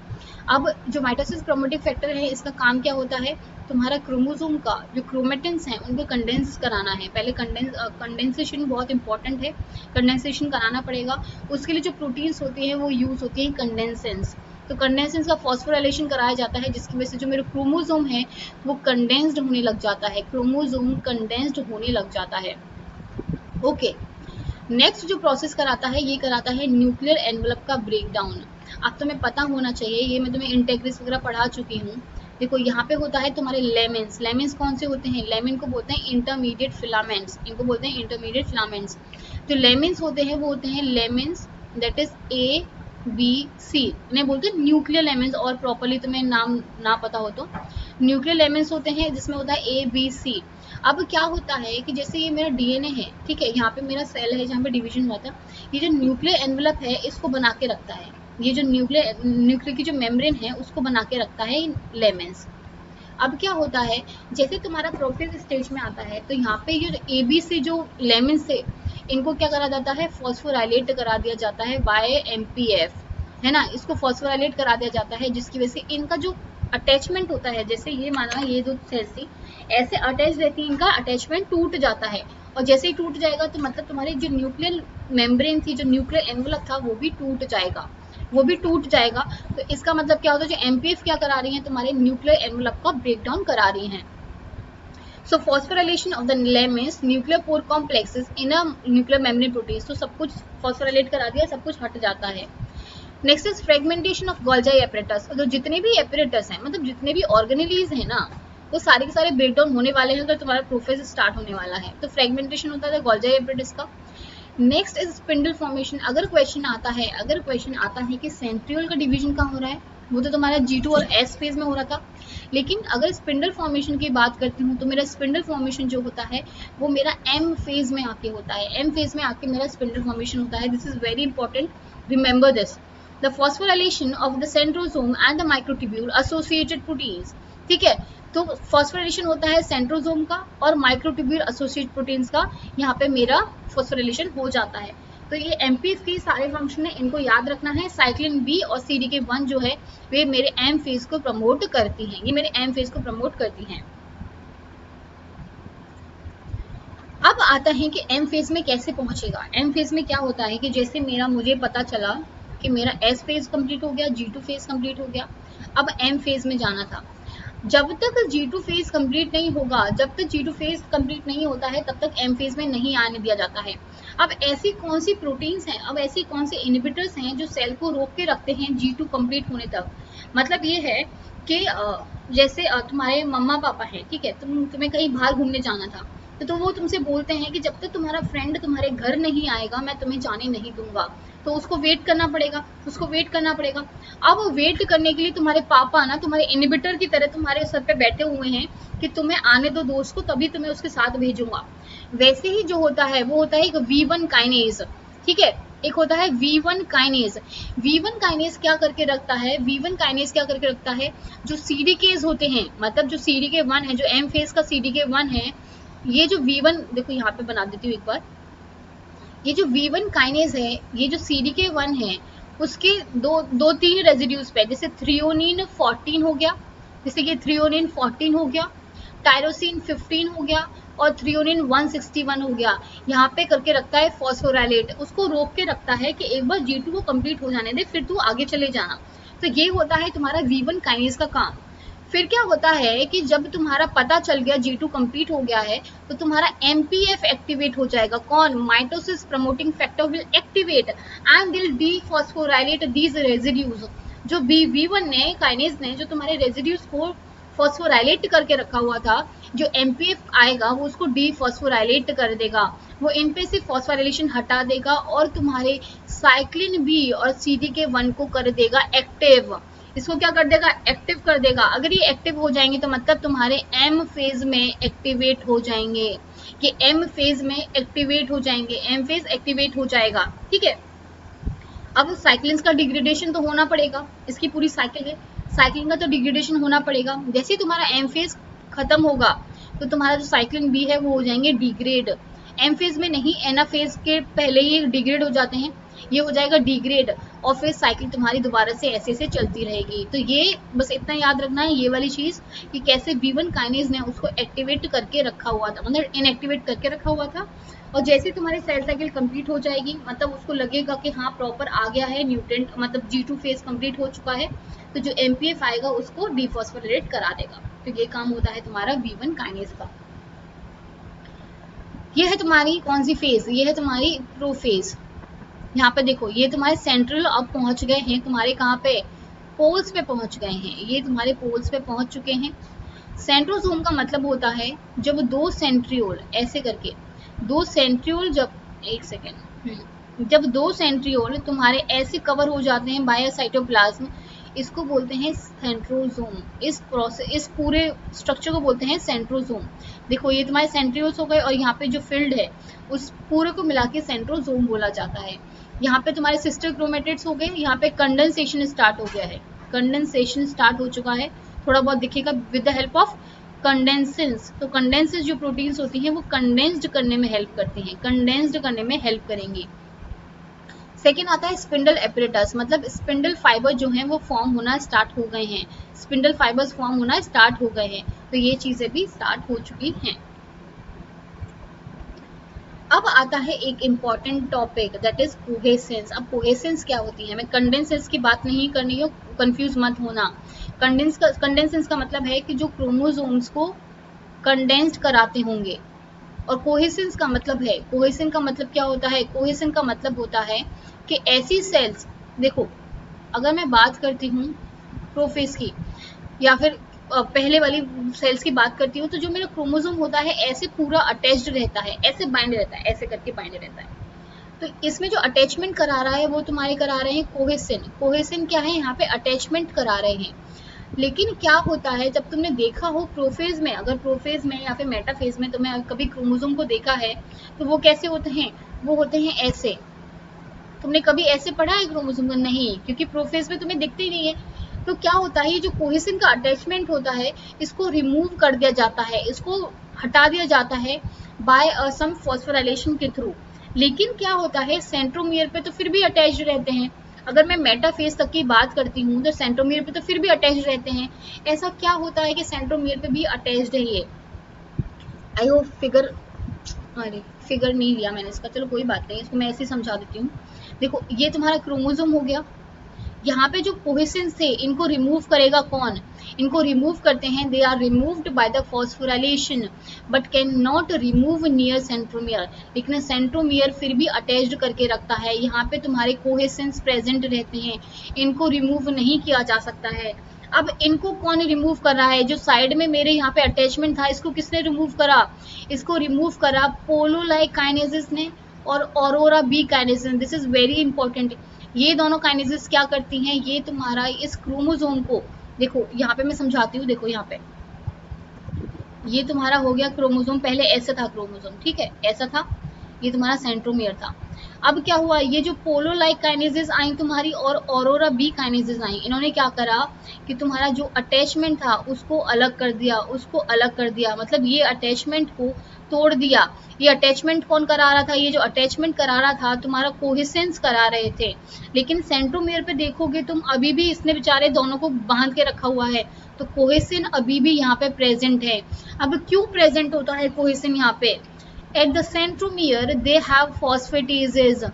अब जो माइटोसिस प्रमोटिंग फैक्टर है, इसका काम क्या होता है, तुम्हारा क्रोमोसोम का जो क्रोमेटिन्स हैं उनको कंडेंस कराना है। पहले कंडेंसेशन बहुत इंपॉर्टेंट है, कंडेंसेशन कराना पड़ेगा। उसके लिए जो प्रोटीन्स होती हैं वो यूज होती हैं कंडेंसेंस, तो कंडेंसेंस का फॉस्फोराइलेशन कराया जाता है, जिसकी वजह से जो मेरे क्रोमोसोम है वो कंडेंस्ड होने लग जाता है, क्रोमोसोम कंडेंस्ड होने लग जाता है। ओके, नेक्स्ट जो प्रोसेस कराता है, ये कराता है न्यूक्लियर एनवलप का ब्रेकडाउन। अब तुम्हें पता होना चाहिए, ये मैं तुम्हें इंटेग्रिस वगैरह पढ़ा चुकी हूँ, देखो यहाँ पे होता है तुम्हारे लेमेंस। लेमेंस कौन से होते हैं? लेमेन को बोलते हैं इंटरमीडिएट फिलामेंट्स, इनको बोलते हैं इंटरमीडिएट फिलामेंट्स। जो लेमेंस होते हैं वो होते हैं lamins that is A B C, इन्हें बोलते हैं न्यूक्लियर लेमेंस, और प्रॉपरली तुम्हें नाम ना पता हो तो न्यूक्लियर लेमेंस होते हैं जिसमें होता है ए बी सी। अब क्या होता है कि जैसे ये मेरा डीएनए है, ठीक है, यहाँ पे मेरा सेल है जहाँ पे डिवीजन हुआ था, ये जो न्यूक्लियर एनवेलप है इसको बना के रखता है, ये जो न्यूक्लियर की जो मेम्ब्रेन है उसको बना के रखता है लेमेंस। अब क्या होता है, जैसे तुम्हारा प्रोफेज स्टेज में आता है तो यहाँ पे ये एबीसी जो लेमेंस है इनको क्या करा जाता है, फॉस्फोराइलेट करा दिया जाता है बाय एमपीएफ, है ना, इसको फॉस्फोराइलेट करा दिया जाता है, जिसकी वजह से इनका जो अटैचमेंट होता है, जैसे ये माना ये जो सेल्स थी ऐसे अटैच रहती है, इनका अटैचमेंट टूट जाता है, और जैसे ही टूट जाएगा तो मतलब तुम्हारी जो न्यूक्लियर मेम्ब्रेन थी, जो न्यूक्लियर एनवेलप था वो भी टूट जाएगा, वो भी टूट जाएगा। तो इसका मतलब क्या होता है, जो एमपीएफ क्या करा रही है, तुम्हारे न्यूक्लियर एनवेलप का ब्रेकडाउन करा रही हैं। So phosphorylation of the lamins nuclear pore complexes in a nuclear membrane proteins, तो सब कुछ फॉस्फोराइलेट करा दिया, सब कुछ हट जाता है। Next is fragmentation of Golgi apparatus, तो जितने भी एपरेटस हैं, मतलब जितने भी ऑर्गेनेलीज हैं ना, वो सारे के सारे ब्रेकडाउन होने वाले हैं अगर तुम्हारा प्रोफेज स्टार्ट होने वाला है, तो फ्रेगमेंटेशन होता है गोल्जाई एपरेटस का। Next is spindle formation. अगर क्वेश्चन आता है कि सेंट्रियोल का डिवीजन कहाँ हो रहा है, वो तो तुम्हारा G2 और S फेज में हो रहा था, लेकिन अगर स्पिंडल फॉर्मेशन की बात करती हूँ तो मेरा स्पिंडल फॉर्मेशन जो होता है वो मेरा M फेज में आके होता है, M फेज में आके मेरा स्पिंडल फॉर्मेशन होता है। This is very important, remember this. The phosphorylation of the centrosome and the microtubule associated proteins, ठीक है, तो फॉस्फोराइलेशन होता है सेंट्रोसोम का और माइक्रोट्यूब्यूल एसोसिएटेड प्रोटीन्स का, यहाँ पे मेरा फॉस्फोराइलेशन हो जाता है। तो ये एमपीएफ के सारे फंक्शन है, इनको याद रखना है। साइक्लिन बी और CDK1 जो है वे मेरे एम फेज को प्रमोट करती हैं, ये मेरे एम फेज को प्रमोट करती हैं। अब आता है कि एम फेज में कैसे पहुंचेगा। एम फेज में क्या होता है कि जैसे मुझे पता चला कि मेरा एस फेज कंप्लीट हो गया, G2 फेज कंप्लीट हो गया, अब एम फेज में जाना था। जब तक G2 फेज कंप्लीट नहीं होगा, जब तक G2 फेज कंप्लीट नहीं होता है तब तक एम फेज में नहीं आने दिया जाता है। अब ऐसी कौन सी प्रोटीन्स हैं, अब ऐसी कौन से इनहिबिटर्स हैं जो सेल को रोक के रखते हैं G2 कंप्लीट होने तक। मतलब ये है कि जैसे तुम्हारे मम्मा पापा है, ठीक है, तुम्हें कहीं बाहर घूमने जाना था, तो वो तुमसे बोलते हैं कि जब तक तुम्हारा फ्रेंड तुम्हारे घर नहीं आएगा मैं तुम्हें जाने नहीं दूंगा, तो उसको वेट करना पड़ेगा। अब वेट करने के लिए तुम्हारे पापा ना तुम्हारे इनहिबिटर की तरह तुम्हारे सर पे बैठे हुए हैं कि तुम्हें आने दो दोस्त को, तभी तुम्हें उसके साथ भेजूंगा। वैसे ही जो होता है वो होता है एक V1 काइनेज, ठीक है, एक होता है V1 काइनेज। V1 काइनेज क्या करके रखता है, V1 काइनेज क्या करके रखता है, जो CDKs होते हैं, मतलब जो CDK1 है, जो M फेज का CDK1 है, ये जो V1, देखो यहाँ पे बना देती हूँ एक बार, ये जो V1 काइनेज है, ये जो CDK1 है, उसके दो तीन रेजिड्यूज पे, जैसे थ्रियोनिन 14 हो गया, जैसे ये थ्रियोनिन 14 हो गया, टायरोसिन 15 हो गया और थ्रियोनिन 161 हो गया, यहाँ पे करके रखता है फॉस्फोराइलेट, उसको रोक के रखता है कि एक बार G2 को कंप्लीट हो जाने दे फिर तू आगे चले जाना। तो ये होता है तुम्हारा V1 काइनेज का काम। फिर क्या होता है कि जब तुम्हारा पता चल गया G2 कंप्लीट हो गया है तो तुम्हारा MPF एक्टिवेट हो जाएगा। कौन? Mitosis promoting factor will activate and will dephosphorylate these residues. जो V1 ने काइनेज ने जो तुम्हारे रेजिड्यूज को फॉस्फोराइलेट करके रखा हुआ था, जो MPF आएगा वो उसको डीफॉस्फोराइलेट कर देगा, वो इन पे से फॉस्फोराइलेशन हटा देगा और तुम्हारे साइक्लिन बी और CDK1 को कर देगा एक्टिव। इसको क्या कर देगा? एक्टिव कर देगा। अगर ये एक्टिव हो जाएंगे तो मतलब तुम्हारे M फेज में एक्टिवेट हो जाएंगे, ये M फेज में एक्टिवेट हो जाएंगे, M फेज एक्टिवेट हो जाएगा, ठीक है। अब साइक्लिन्स का डिग्रेडेशन तो होना पड़ेगा, इसकी पूरी साइकिल है, साइक्लिन का तो डिग्रेडेशन होना पड़ेगा। जैसे ही तुम्हारा M फेज खत्म होगा तो तुम्हारा जो साइक्लिन बी है वो हो जाएंगे डिग्रेड। M फेज में नहीं, N फेज के पहले ही डिग्रेड हो जाते हैं, ये हो जाएगा डिग्रेड और फिर साइकिल तुम्हारी दोबारा से ऐसे ऐसे चलती रहेगी। तो ये बस इतना याद रखना है ये वाली चीज कि कैसे V1 काइनेज ने उसको एक्टिवेट करके रखा हुआ था, मतलब इनएक्टिवेट करके रखा हुआ था, और जैसे तुम्हारी सेल साइकिल कंप्लीट हो जाएगी, मतलब उसको लगेगा कि हाँ प्रॉपर आ गया है न्यूट्रेंट, मतलब G2 फेज कंप्लीट हो चुका है, तो जो MPF आएगा उसको डीफॉस्फोराइलेट करा देगा। तो ये काम होता है तुम्हारा V1 काइनेज का। ये है तुम्हारी कौन सी फेज, ये है तुम्हारी प्रोफेज। यहाँ पे देखो ये तुम्हारे सेंट्रल अब पहुंच गए हैं तुम्हारे कहाँ पे, पोल्स पे पहुंच गए हैं, ये तुम्हारे पोल्स पे पहुंच चुके हैं। सेंट्रोसोम का मतलब होता है जब दो सेंट्रियोल ऐसे करके, दो सेंट्रियोल जब, एक सेकेंड, जब दो सेंट्रियोल तुम्हारे ऐसे कवर हो जाते हैं बाय साइटोप्लाज्म, इसको बोलते हैं सेंट्रोसोम। इस प्रोसेस, इस पूरे स्ट्रक्चर को बोलते हैं सेंट्रोसोम। देखो ये तुम्हारे सेंट्रियोल्स हो गए और यहाँ पे जो फील्ड है उस पूरे को मिला के सेंट्रोसोम बोला जाता है। यहाँ पे तुम्हारे सिस्टर क्रोमेटिड्स हो गए, यहाँ पे कंडेंसेशन स्टार्ट हो गया है, कंडेंसेशन स्टार्ट हो चुका है, थोड़ा बहुत दिखेगा विद द हेल्प ऑफ कंडेंसेंस। तो कंडेंसेस जो प्रोटीन्स होती हैं वो कंडेंस्ड करने में हेल्प करती हैं, कंडेंस्ड करने में हेल्प करेंगी। सेकेंड आता है स्पिंडल एपरेटस, मतलब स्पिंडल फाइबर जो हैं वो फॉर्म होना स्टार्ट हो गए हैं, स्पिंडल फाइबर्स फॉर्म होना स्टार्ट हो गए हैं, तो ये चीजें भी स्टार्ट हो चुकी हैं। अब आता है एक इम्पॉर्टेंट टॉपिक दैट इज कोहेसेंस। अब कोहेसेंस क्या होती है, मैं कंडेंसेंस की बात नहीं करनी है, कंफ्यूज मत होना। कंडेंसेंस का मतलब है कि जो क्रोमोसोम्स को कंडेंस्ड कराते होंगे, और कोहेसेंस का मतलब है, कोहेसन का मतलब क्या होता है, कोहेसन का मतलब होता है कि ऐसी सेल्स, देखो अगर मैं बात करती हूँ प्रोफेज की या फिर पहले वाली सेल्स की बात करती हूँ, तो जो मेरा क्रोमोसोम होता है ऐसे पूरा अटैच्ड रहता है, ऐसे बाइंड रहता है, ऐसे करके बाइंड रहता है। तो इसमें जो अटैचमेंट करा रहा है वो तुम्हारे करा रहे हैं कोहेसन। कोहेसन क्या है, यहाँ पे अटैचमेंट करा रहे हैं। लेकिन क्या होता है, जब तुमने देखा हो प्रोफेज में, अगर प्रोफेज में या फिर मेटाफेज में तुमने कभी क्रोमोसोम को देखा है, तो वो कैसे होते हैं, वो होते हैं ऐसे। तुमने कभी ऐसे पढ़ा है क्रोमोसोम को? नहीं, क्योंकि प्रोफेज में तुम्हें दिखते ही नहीं है। तो क्या होता है, ये जो कोहेसन का अटैचमेंट होता है इसको रिमूव कर दिया जाता है, इसको हटा दिया जाता है बाय सम फॉस्फोराइलेशन के थ्रू। लेकिन क्या होता है, सेंट्रोमियर पे तो फिर भी अटैच्ड रहते हैं। अगर मैं मेटाफेज तक की बात करती हूँ तो सेंट्रोमियर पे तो फिर भी अटैच्ड रहते हैं। ऐसा क्या होता है कि सेंट्रोमियर पे भी अटैच्ड है ये? आई होप फिगर, अरे फिगर नहीं लिया मैंने इसका, चलो कोई बात नहीं, इसको मैं ऐसे ही समझा देती हूँ। देखो ये तुम्हारा क्रोमोसोम हो गया, यहाँ पे जो कोहेसेंस थे इनको रिमूव करेगा कौन, इनको रिमूव करते हैं, they are removed by the phosphorylation but can not remove near centromere. लेकिन सेंट्रोमियर फिर भी अटैच्ड करके रखता है, यहाँ पे तुम्हारे कोहेसेंस प्रेजेंट रहते हैं, इनको रिमूव नहीं किया जा सकता है। अब इनको कौन रिमूव कर रहा है, जो साइड में मेरे यहाँ पे अटैचमेंट था इसको किसने रिमूव करा, इसको रिमूव करा पोलोलाइक काइनेसिस ने और aurora B kinases. This is very important. ये दोनों काइनेसिस क्या करती हैं, ये तुम्हारा इस क्रोमोसोम को, देखो यहाँ पे मैं समझाती हूँ, देखो यहाँ पे ये तुम्हारा हो गया क्रोमोसोम, पहले ऐसा था क्रोमोसोम, ठीक है ऐसा था, ये तुम्हारा सेंट्रोमियर था। अब क्या हुआ, ये जो पोलो लाइक काइनेसिस आई तुम्हारी और ऑरोरा बी काइनेसिस आई, इन्होंने क्या करा कि तुम्हारा जो अटैचमेंट था उसको अलग कर दिया, उसको अलग कर दिया, मतलब ये अटैचमेंट को तोड़ दिया। ये अटैचमेंट कौन करा रहा था, ये जो अटैचमेंट करा रहा था तुम्हारा कोहेसेंस करा रहे थे। लेकिन सेंट्रोमियर पे देखोगे तुम, अभी भी इसने बेचारे दोनों को बांध के रखा हुआ है, तो कोहेसिन अभी भी यहाँ पे प्रेजेंट है। अब क्यों प्रेजेंट होता है कोहेसिन यहाँ पे, at the centromere they have phosphatases.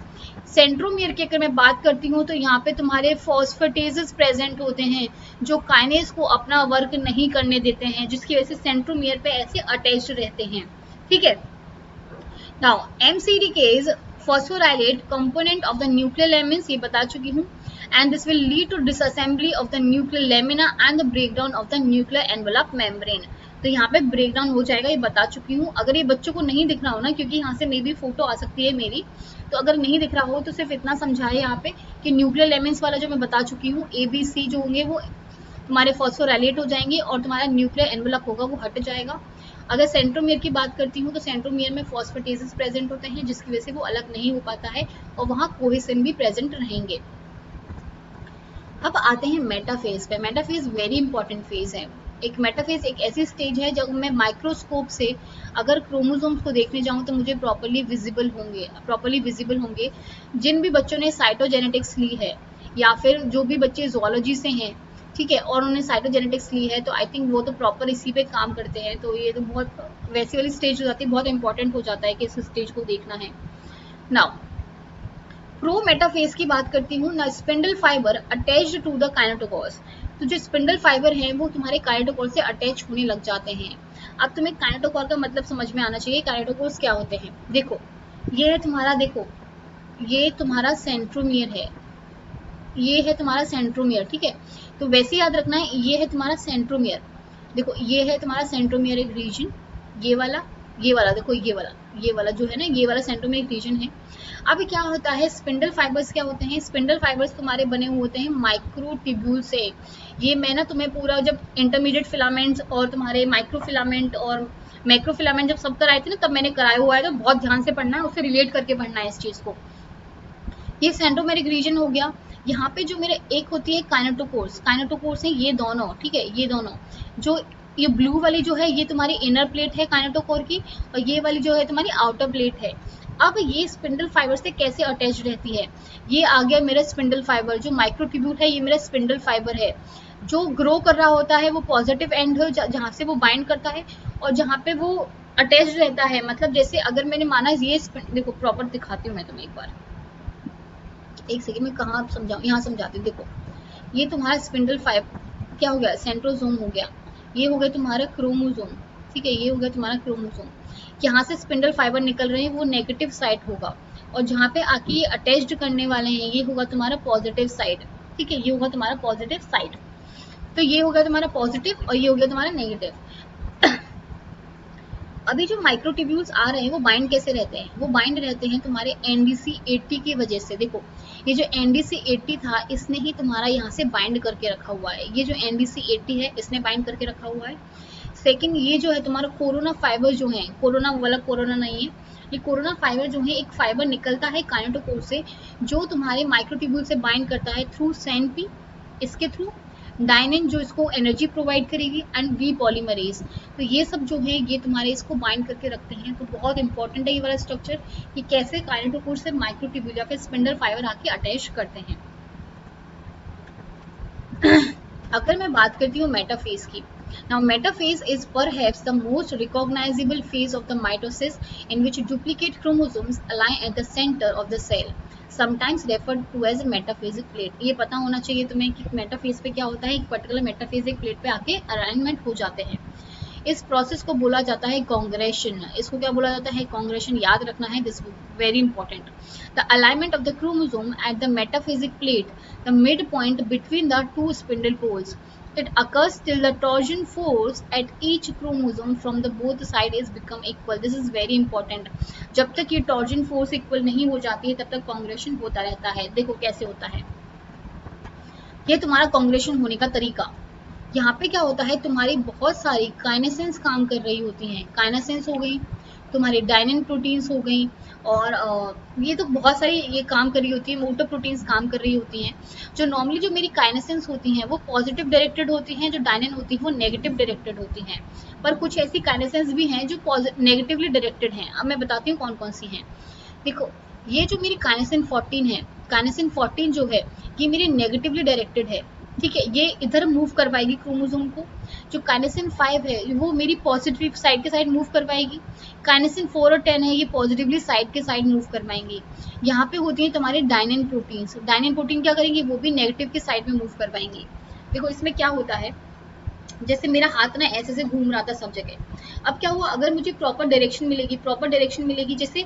Centromere की अगर मैं बात करती हूँ तो यहाँ पे तुम्हारे फॉस्फेटेजेस प्रेजेंट होते हैं जो काइनेज को अपना वर्क नहीं करने देते हैं, जिसकी वजह से सेंट्रोमियर पे ऐसे अटैच्ड रहते हैं, ठीक है। Now MCDKs phosphorylate component of the nuclear lamins, ये बता चुकी हूँ, and this will lead to disassembly of the nuclear lamina and the breakdown of the nuclear envelope membrane। तो यहाँ पे ब्रेकडाउन हो जाएगा, ये बता चुकी हूँ। अगर ये बच्चों को नहीं दिख रहा हो ना, क्योंकि यहाँ से मे भी फोटो आ सकती है मेरी, तो अगर नहीं दिख रहा हो तो सिर्फ इतना समझाए यहाँ पे कि न्यूक्लियर लेमेंस वाला जो मैं बता चुकी हूँ, ABC जो होंगे वो तुम्हारे फॉस्फोराइलेट हो जाएंगे और तुम्हारा न्यूक्लियर एनवेलप होगा वो हट जाएगा। अगर सेंट्रोमियर की बात करती हूँ तो सेंट्रोमियर में फॉस्फेटेजेस प्रेजेंट होते हैं, जिसकी वजह से वो अलग नहीं हो पाता है और वहाँ कोहेसिन भी प्रेजेंट रहेंगे। अब आते हैं मेटाफेज पे। मेटाफेज वेरी इंपॉर्टेंट फेज है। एक मेटाफेज एक ऐसी स्टेज है जब मैं माइक्रोस्कोप से अगर क्रोमोसोम्स को देखने जाऊँ तो मुझे प्रॉपर्ली विजिबल होंगे। जिन भी बच्चों ने साइटोजेनेटिक्स ली है या फिर जो भी बच्चे जोलॉजी से हैं, ठीक है, और उन्होंने साइटोजेनेटिक्स ली है, तो आई थिंक वो तो प्रॉपर इसी पे काम करते हैं। तो ये तो बहुत वैसी वाली स्टेज हो जाती है, बहुत इंपॉर्टेंट हो जाता है कि इस स्टेज को देखना है। नाउ प्रो मेटाफेज की बात करती हूँ ना, spindle fibre attached to the kinetochores. तो जो स्पिंडल फाइबर है वो तुम्हारे काइनेटोकोर से अटैच होने लग जाते हैं। अब तुम्हें काइनेटोकोर का मतलब समझ में आना चाहिए, काइनेटोकोर्स क्या होते हैं। देखो ये है तुम्हारा, देखो ये तुम्हारा सेंट्रोमियर है, ये है तुम्हारा सेंट्रोमियर, ठीक है। तो वैसे याद रखना है, ये है तुम्हारा सेंट्रोमियर। देखो ये है तुम्हारा सेंट्रोमियर एक रीजन, ये वाला, ये वाला, देखो ये वाला जो है ना, ये वाला सेंट्रोमियर एक रीजन है। अब क्या होता है, स्पिंडल फाइबर्स क्या होते हैं, स्पिंडल फाइबर्स तुम्हारे बने हुए होते हैं माइक्रोट्यूब्यूल से। ये मैं ना तुम्हें पूरा जब इंटरमीडिएट फिलामेंट्स और तुम्हारे माइक्रोफिलामेंट और मैक्रोफिलामेंट जब सब कराए थे ना, तब मैंने कराया हुआ है, तो बहुत ध्यान से पढ़ना है, उससे रिलेट करके पढ़ना है इस चीज को। ये सेंट्रोमेरिक रीजन हो गया। यहाँ पे जो मेरे एक होती है काइनेटोकोर्स, काइनेटोकोर्स है ये दोनों, ठीक है, ये दोनों जो ये ब्लू वाली जो है ये तुम्हारी इनर प्लेट है काइनेटोकोर की, और ये वाली जो है तुम्हारी आउटर प्लेट है। अब ये स्पिंडल फाइबर से कैसे अटैच रहती है, ये आ गया मेरा स्पिंडल फाइबर, जो माइक्रोट्यूब्यूल है ये मेरा स्पिंडल फाइबर है। जो ग्रो कर रहा होता है वो पॉजिटिव एंड है, जहाँ से वो बाइंड करता है, और जहाँ पे वो अटैच रहता है, मतलब जैसे अगर मैंने माना ये देखो प्रॉपर दिखाती हूँ मैं तुम्हें एक बार, एक सेकंड में कहाँ समझाऊँ, यहाँ समझाती हूँ। देखो ये तुम्हारा स्पिंडल फाइबर क्या हो गया, सेंट्रोसोम हो गया, ये हो गया तुम्हारा क्रोमोसोम, ठीक है, ये हो गया तुम्हारा क्रोमोसोम। यहाँ से स्पिंडल फाइबर निकल रहे हैं वो नेगेटिव साइड होगा, और जहाँ पे आके ये अटैच्ड करने वाले हैं ये होगा तुम्हारा पॉजिटिव साइड, ठीक है, ये होगा तुम्हारा पॉजिटिव साइड। तो ये हो गया तुम्हारा पॉजिटिव और ये हो गया तुम्हारा नेगेटिव। अभी जो माइक्रोट्यूब्यूल्स आ रहे हैं वो बाइंड कैसे रहते हैं, वो बाइंड रहते हैं तुम्हारे NDC80 की वजह से। देखो ये जो NDC80 था इसने ही तुम्हारा यहाँ से बाइंड करके रखा हुआ है, ये जो NDC80 है इसने बाइंड करके रखा हुआ है। सेकंड ये जो है तुम्हारा कोरोना फाइबर जो है, कोरोना वाला कोरोना नहीं है, ये कोरोना फाइबर जो है एक फाइबर निकलता है काइनेटोकोर से, जो तुम्हारे माइक्रोट्यूब्यूल से बाइंड करता है थ्रू SNP, इसके थ्रू डाइनिन जो इसको एनर्जी प्रोवाइड करेगी, एंड वी पॉलीमरेज। तो ये सब जो है ये तुम्हारे इसको बाइंड करके रखते हैं। तो बहुत इंपॉर्टेंट है ये वाला स्ट्रक्चर कि कैसे काइनेटोकोर से माइक्रोट्यूब्यूल या फिर स्पिंडल फाइबर आके अटैच करते हैं। अगर मैं बात करती हूँ मेटाफेज की, now metaphase is perhaps the most recognizable phase of the mitosis in which duplicate chromosomes align at the center of the cell, sometimes referred to as metaphasic plate। ये पता होना चाहिए तुम्हें कि मेटाफेज पे क्या होता है, एक पर्टिकुलर मेटाफेजिक प्लेट पे आके अलाइनमेंट हो जाते हैं। इस प्रोसेस को बोला जाता है कांग्रेशन। इसको क्या बोला जाता है, कांग्रेशन, याद रखना है, this very important. The alignment of the chromosome at the metaphasic plate, the mid point between the two spindle poles, it occurs till the torsion force at each chromosome from the both side is become equal। this is very important। जब तक ये torsion force equal नहीं हो जाती है तब तक कांग्रेशन होता रहता है। देखो कैसे होता है ये तुम्हारा कांग्रेशन होने का तरीका। यहाँ पे क्या होता है, तुम्हारी बहुत सारी काइनेसेंस काम कर रही होती हैं, काइनेसेंस हो गई, तुम्हारी डाइनिन प्रोटीन्स हो गई, और ये तो बहुत सारी ये काम कर रही होती है, मोटर प्रोटीन्स काम कर रही होती हैं। जो नॉर्मली जो मेरी काइनेसेंस होती हैं वो पॉजिटिव डायरेक्टेड होती हैं, जो डाइनिन होती है वो नेगेटिव डायरेक्टेड होती हैं, पर कुछ ऐसी काइनेसेंस भी हैं जो नेगेटिवली डायरेक्टेड हैं। अब मैं बताती हूँ कौन कौन सी हैं। देखो ये जो मेरी काइनेसिन 14 है, काइनेसिन 14 जो है ये मेरी नेगेटिवली डायरेक्टेड है, ठीक है, ये इधर मूव करवाएगी क्रोमोसोम को। जो काइनेसिन 5 है वो मेरी पॉजिटिव साइड के साइड मूव करवाएगी। काइनेसिन 4 और 10 है ये पॉजिटिवली साइड के साइड मूव करवाएंगे। यहाँ पे होती है तुम्हारे डाइनिन प्रोटीन्स, डाइनिन प्रोटीन क्या करेंगे, वो भी नेगेटिव के साइड में मूव करवाएंगे। देखो इसमें क्या होता है, जैसे मेरा हाथ ना ऐसे से घूम रहा था सब जगह, अब क्या हुआ, अगर मुझे प्रॉपर डायरेक्शन मिलेगी, प्रॉपर डायरेक्शन मिलेगी, जैसे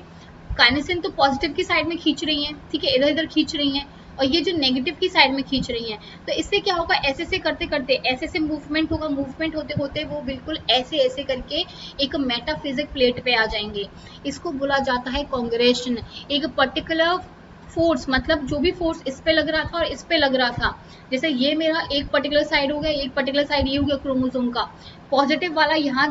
काइनेसिन तो पॉजिटिव की साइड में खींच रही हैं, ठीक है, इधर इधर खींच रही हैं, और ये जो नेगेटिव की साइड में खींच रही हैं, तो इससे क्या होगा, ऐसे से करते करते ऐसे से मूवमेंट होगा, मूवमेंट होते होते वो बिल्कुल ऐसे ऐसे करके एक मेटाफिजिक प्लेट पे आ जाएंगे। इसको बोला जाता है कांग्रेशन। एक पर्टिकुलर फोर्स, मतलब जो भी फोर्स इस पे लग रहा था और इस पे लग रहा था, जैसे ये मेरा एक पर्टिकुलर साइड हो गया, एक पर्टिकुलर साइड ये हो गया क्रोमोसोम का, पॉजिटिव वाला यहाँ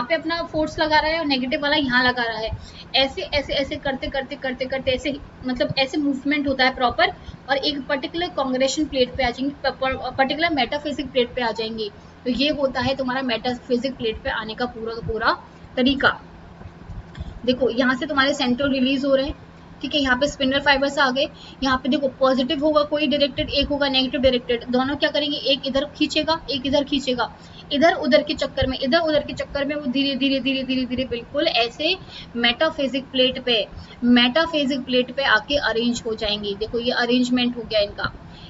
पे अपना फोर्स लगा रहा है और नेगेटिव वाला यहाँ लगा रहा है, ऐसे ऐसे ऐसे करते करते करते करते ऐसे मतलब ऐसे मूवमेंट होता है प्रॉपर, और एक पर्टिकुलर कांग्रेशन प्लेट पे आ जाएंगे, पर्टिकुलर मेटाफिजिक प्लेट पे आ जाएंगे। तो ये होता है तुम्हारा मेटाफिजिक प्लेट पे आने का पूरा तरीका। देखो यहाँ से तुम्हारे सेंट्रल रिलीज हो रहे हैं, ठीक है, यहाँ पे स्पिंडल फाइबर्स आ गए, यहाँ पे देखो पॉजिटिव होगा कोई डायरेक्टेड, एक होगा नेगेटिव डायरेक्टेड, दोनों क्या करेंगे, एक इधर खींचेगा एक इधर खींचेगा, इधर उधर के चक्कर में वो धीरे धीरे धीरे धीरे धीरे बिल्कुल ऐसे मेटाफिजिक प्लेट पे आके अरेंज हो जाएंगी। देखो ये अरेंजमेंट हो गया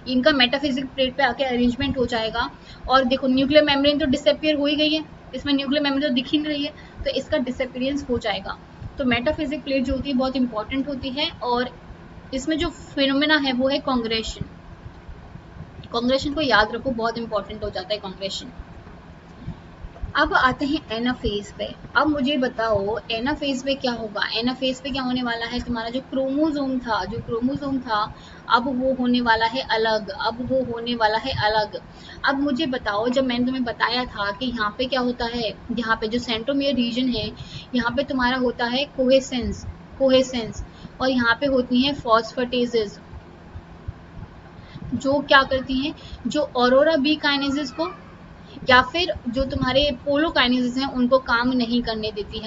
इनका मेटाफिजिक प्लेट पे आके अरेंजमेंट हो जाएगा। और देखो न्यूक्लियर मेम्ब्रेन तो डिसअपियर हो ही गई है, इसमें न्यूक्लियर मेम्ब्रेन तो दिख ही नहीं रही है, तो इसका डिसअपियरेंस हो जाएगा। तो मेटाफिजिक प्लेट जो होती है बहुत इंपॉर्टेंट होती है, और इसमें जो फिनोमेना है वो है कांग्रेशन। कांग्रेशन को याद रखो, बहुत इंपॉर्टेंट हो जाता है कांग्रेशन। अब आते हैं एनाफेज पे। अब मुझे बताओ एनाफेज पे क्या होगा। एनाफेज पे क्या होने वाला है, तुम्हारा जो क्रोमोसोम था अब वो होने वाला है अलग, अब मुझे बताओ, जब मैंने तुम्हें बताया था कि यहाँ पे क्या होता है, यहाँ पे जो सेंट्रोमियर रीजन है यहाँ पे तुम्हारा होता है कोहेसेंस और यहाँ पे होती हैं फॉस्फेटेजेस, जो क्या करती हैं, जो ऑरोरा बी काइनेसिस को या फिर जो तुम्हारे पोलोकाइनेसिस हैं उनको काम नहीं करने देती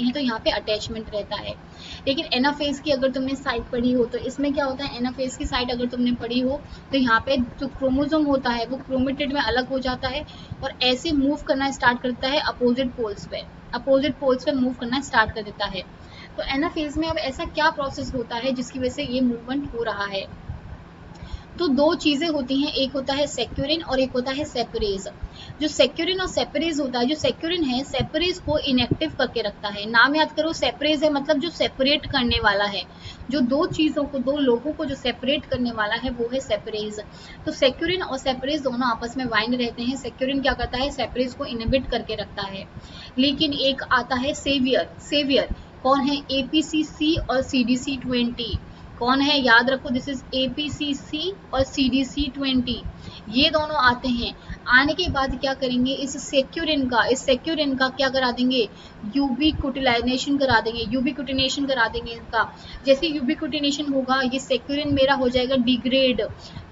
हैं, तो यहाँ पे अटैचमेंट रहता है। लेकिन एनाफेज की अगर तुमने साइट पढ़ी हो तो इसमें क्या होता है, एनाफेज की साइट अगर तुमने पढ़ी हो तो यहाँ पे जो क्रोमोसोम होता है वो क्रोमेटिड में अलग हो जाता है और ऐसे मूव करना स्टार्ट करता है अपोजिट पोल्स पे मूव करना स्टार्ट कर देता है। तो एनाफेज में अब ऐसा क्या प्रोसेस होता है जिसकी वजह से ये मूवमेंट हो रहा है। तो दो चीजें होती हैं, एक होता है सेक्यूरिन और एक होता है सेपरेज। जो सेक्यूरिन और सेपरेज होता है, जो सेक्यूरिन है सेपरेज को इनएक्टिव करके रखता है। नाम याद करो, सेपरेज है मतलब जो सेपरेट करने वाला है, जो दो चीजों को, दो लोगों को जो सेपरेट करने वाला है वो है सेपरेज। तो सेक्यूरिन और सेपरेज दोनों आपस में वाइंड रहते हैं। सेक्यूरिन क्या करता है, सेपरेज को इनहिबिट करके रखता है। लेकिन एक आता है सेवियर कौन है, APCC और CDC20। कौन है, याद रखो, दिस इज APCC और CDC20, ये दोनों आते हैं। आने के बाद क्या करेंगे, इस सेक्यूरिन का क्या करा देंगे, यूबिक्विटिनेशन करा देंगे इनका। जैसे यूबिक्विटिनेशन होगा ये सेक्यूरिन मेरा हो जाएगा डिग्रेड,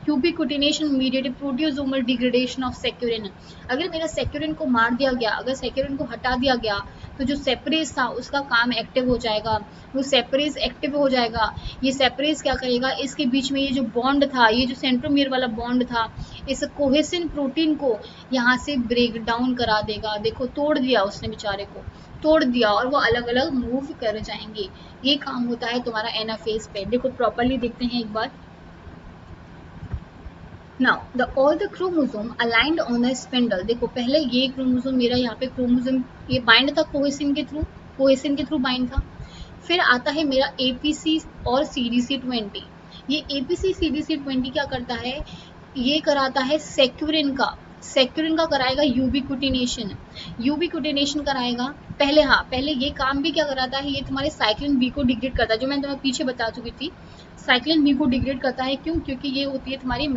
यूबिक्विटिनेशन मीडिएटेड प्रोटियोसोमल डिग्रेडेशन ऑफ सेक्यूरिन। अगर मेरा सेक्यूरिन को मार दिया गया, अगर सेक्यूरिन को हटा दिया गया तो जो सेपरेज था उसका काम एक्टिव हो जाएगा, वो सेपरेज एक्टिव हो जाएगा। ये सेपरेज क्या करेगा, इसके बीच में ये जो बॉन्ड था, ये जो सेंट्रोमियर वाला बॉन्ड था, इस कोहेसिन प्रोटीन को यहाँ से ब्रेक डाउन करा देगा। देखो तोड़ दिया उसने, बेचारे को तोड़ दिया और वो अलग अलग मूव कर जाएंगे। ये काम होता है तुम्हारा एनाफेज पे। देखो प्रॉपरली देखते हैं एक बार। Now the all the chromosome aligned on the spindle। देखो पहले ये क्रोमोसोम मेरा, यहाँ पे क्रोमोसोम ये बाइंड था कोहेसिन के थ्रू बाइंड था। फिर आता है मेरा APC और CDC20। ये APC CDC20 क्या करता है, ये कराता है सेक्यूरिन का कराएगा यूबिक्विटिनेशन कराएगा। पहले ये काम भी क्या कराता है, ये तुम्हारे साइक्लिन बी को डिग्रेड करता है, जो मैं तुम्हें पीछे बता चुकी थी। साइक्लिन बी को डिग्रेड करता है, क्यों, क्योंकि ये होती है तुम्हारी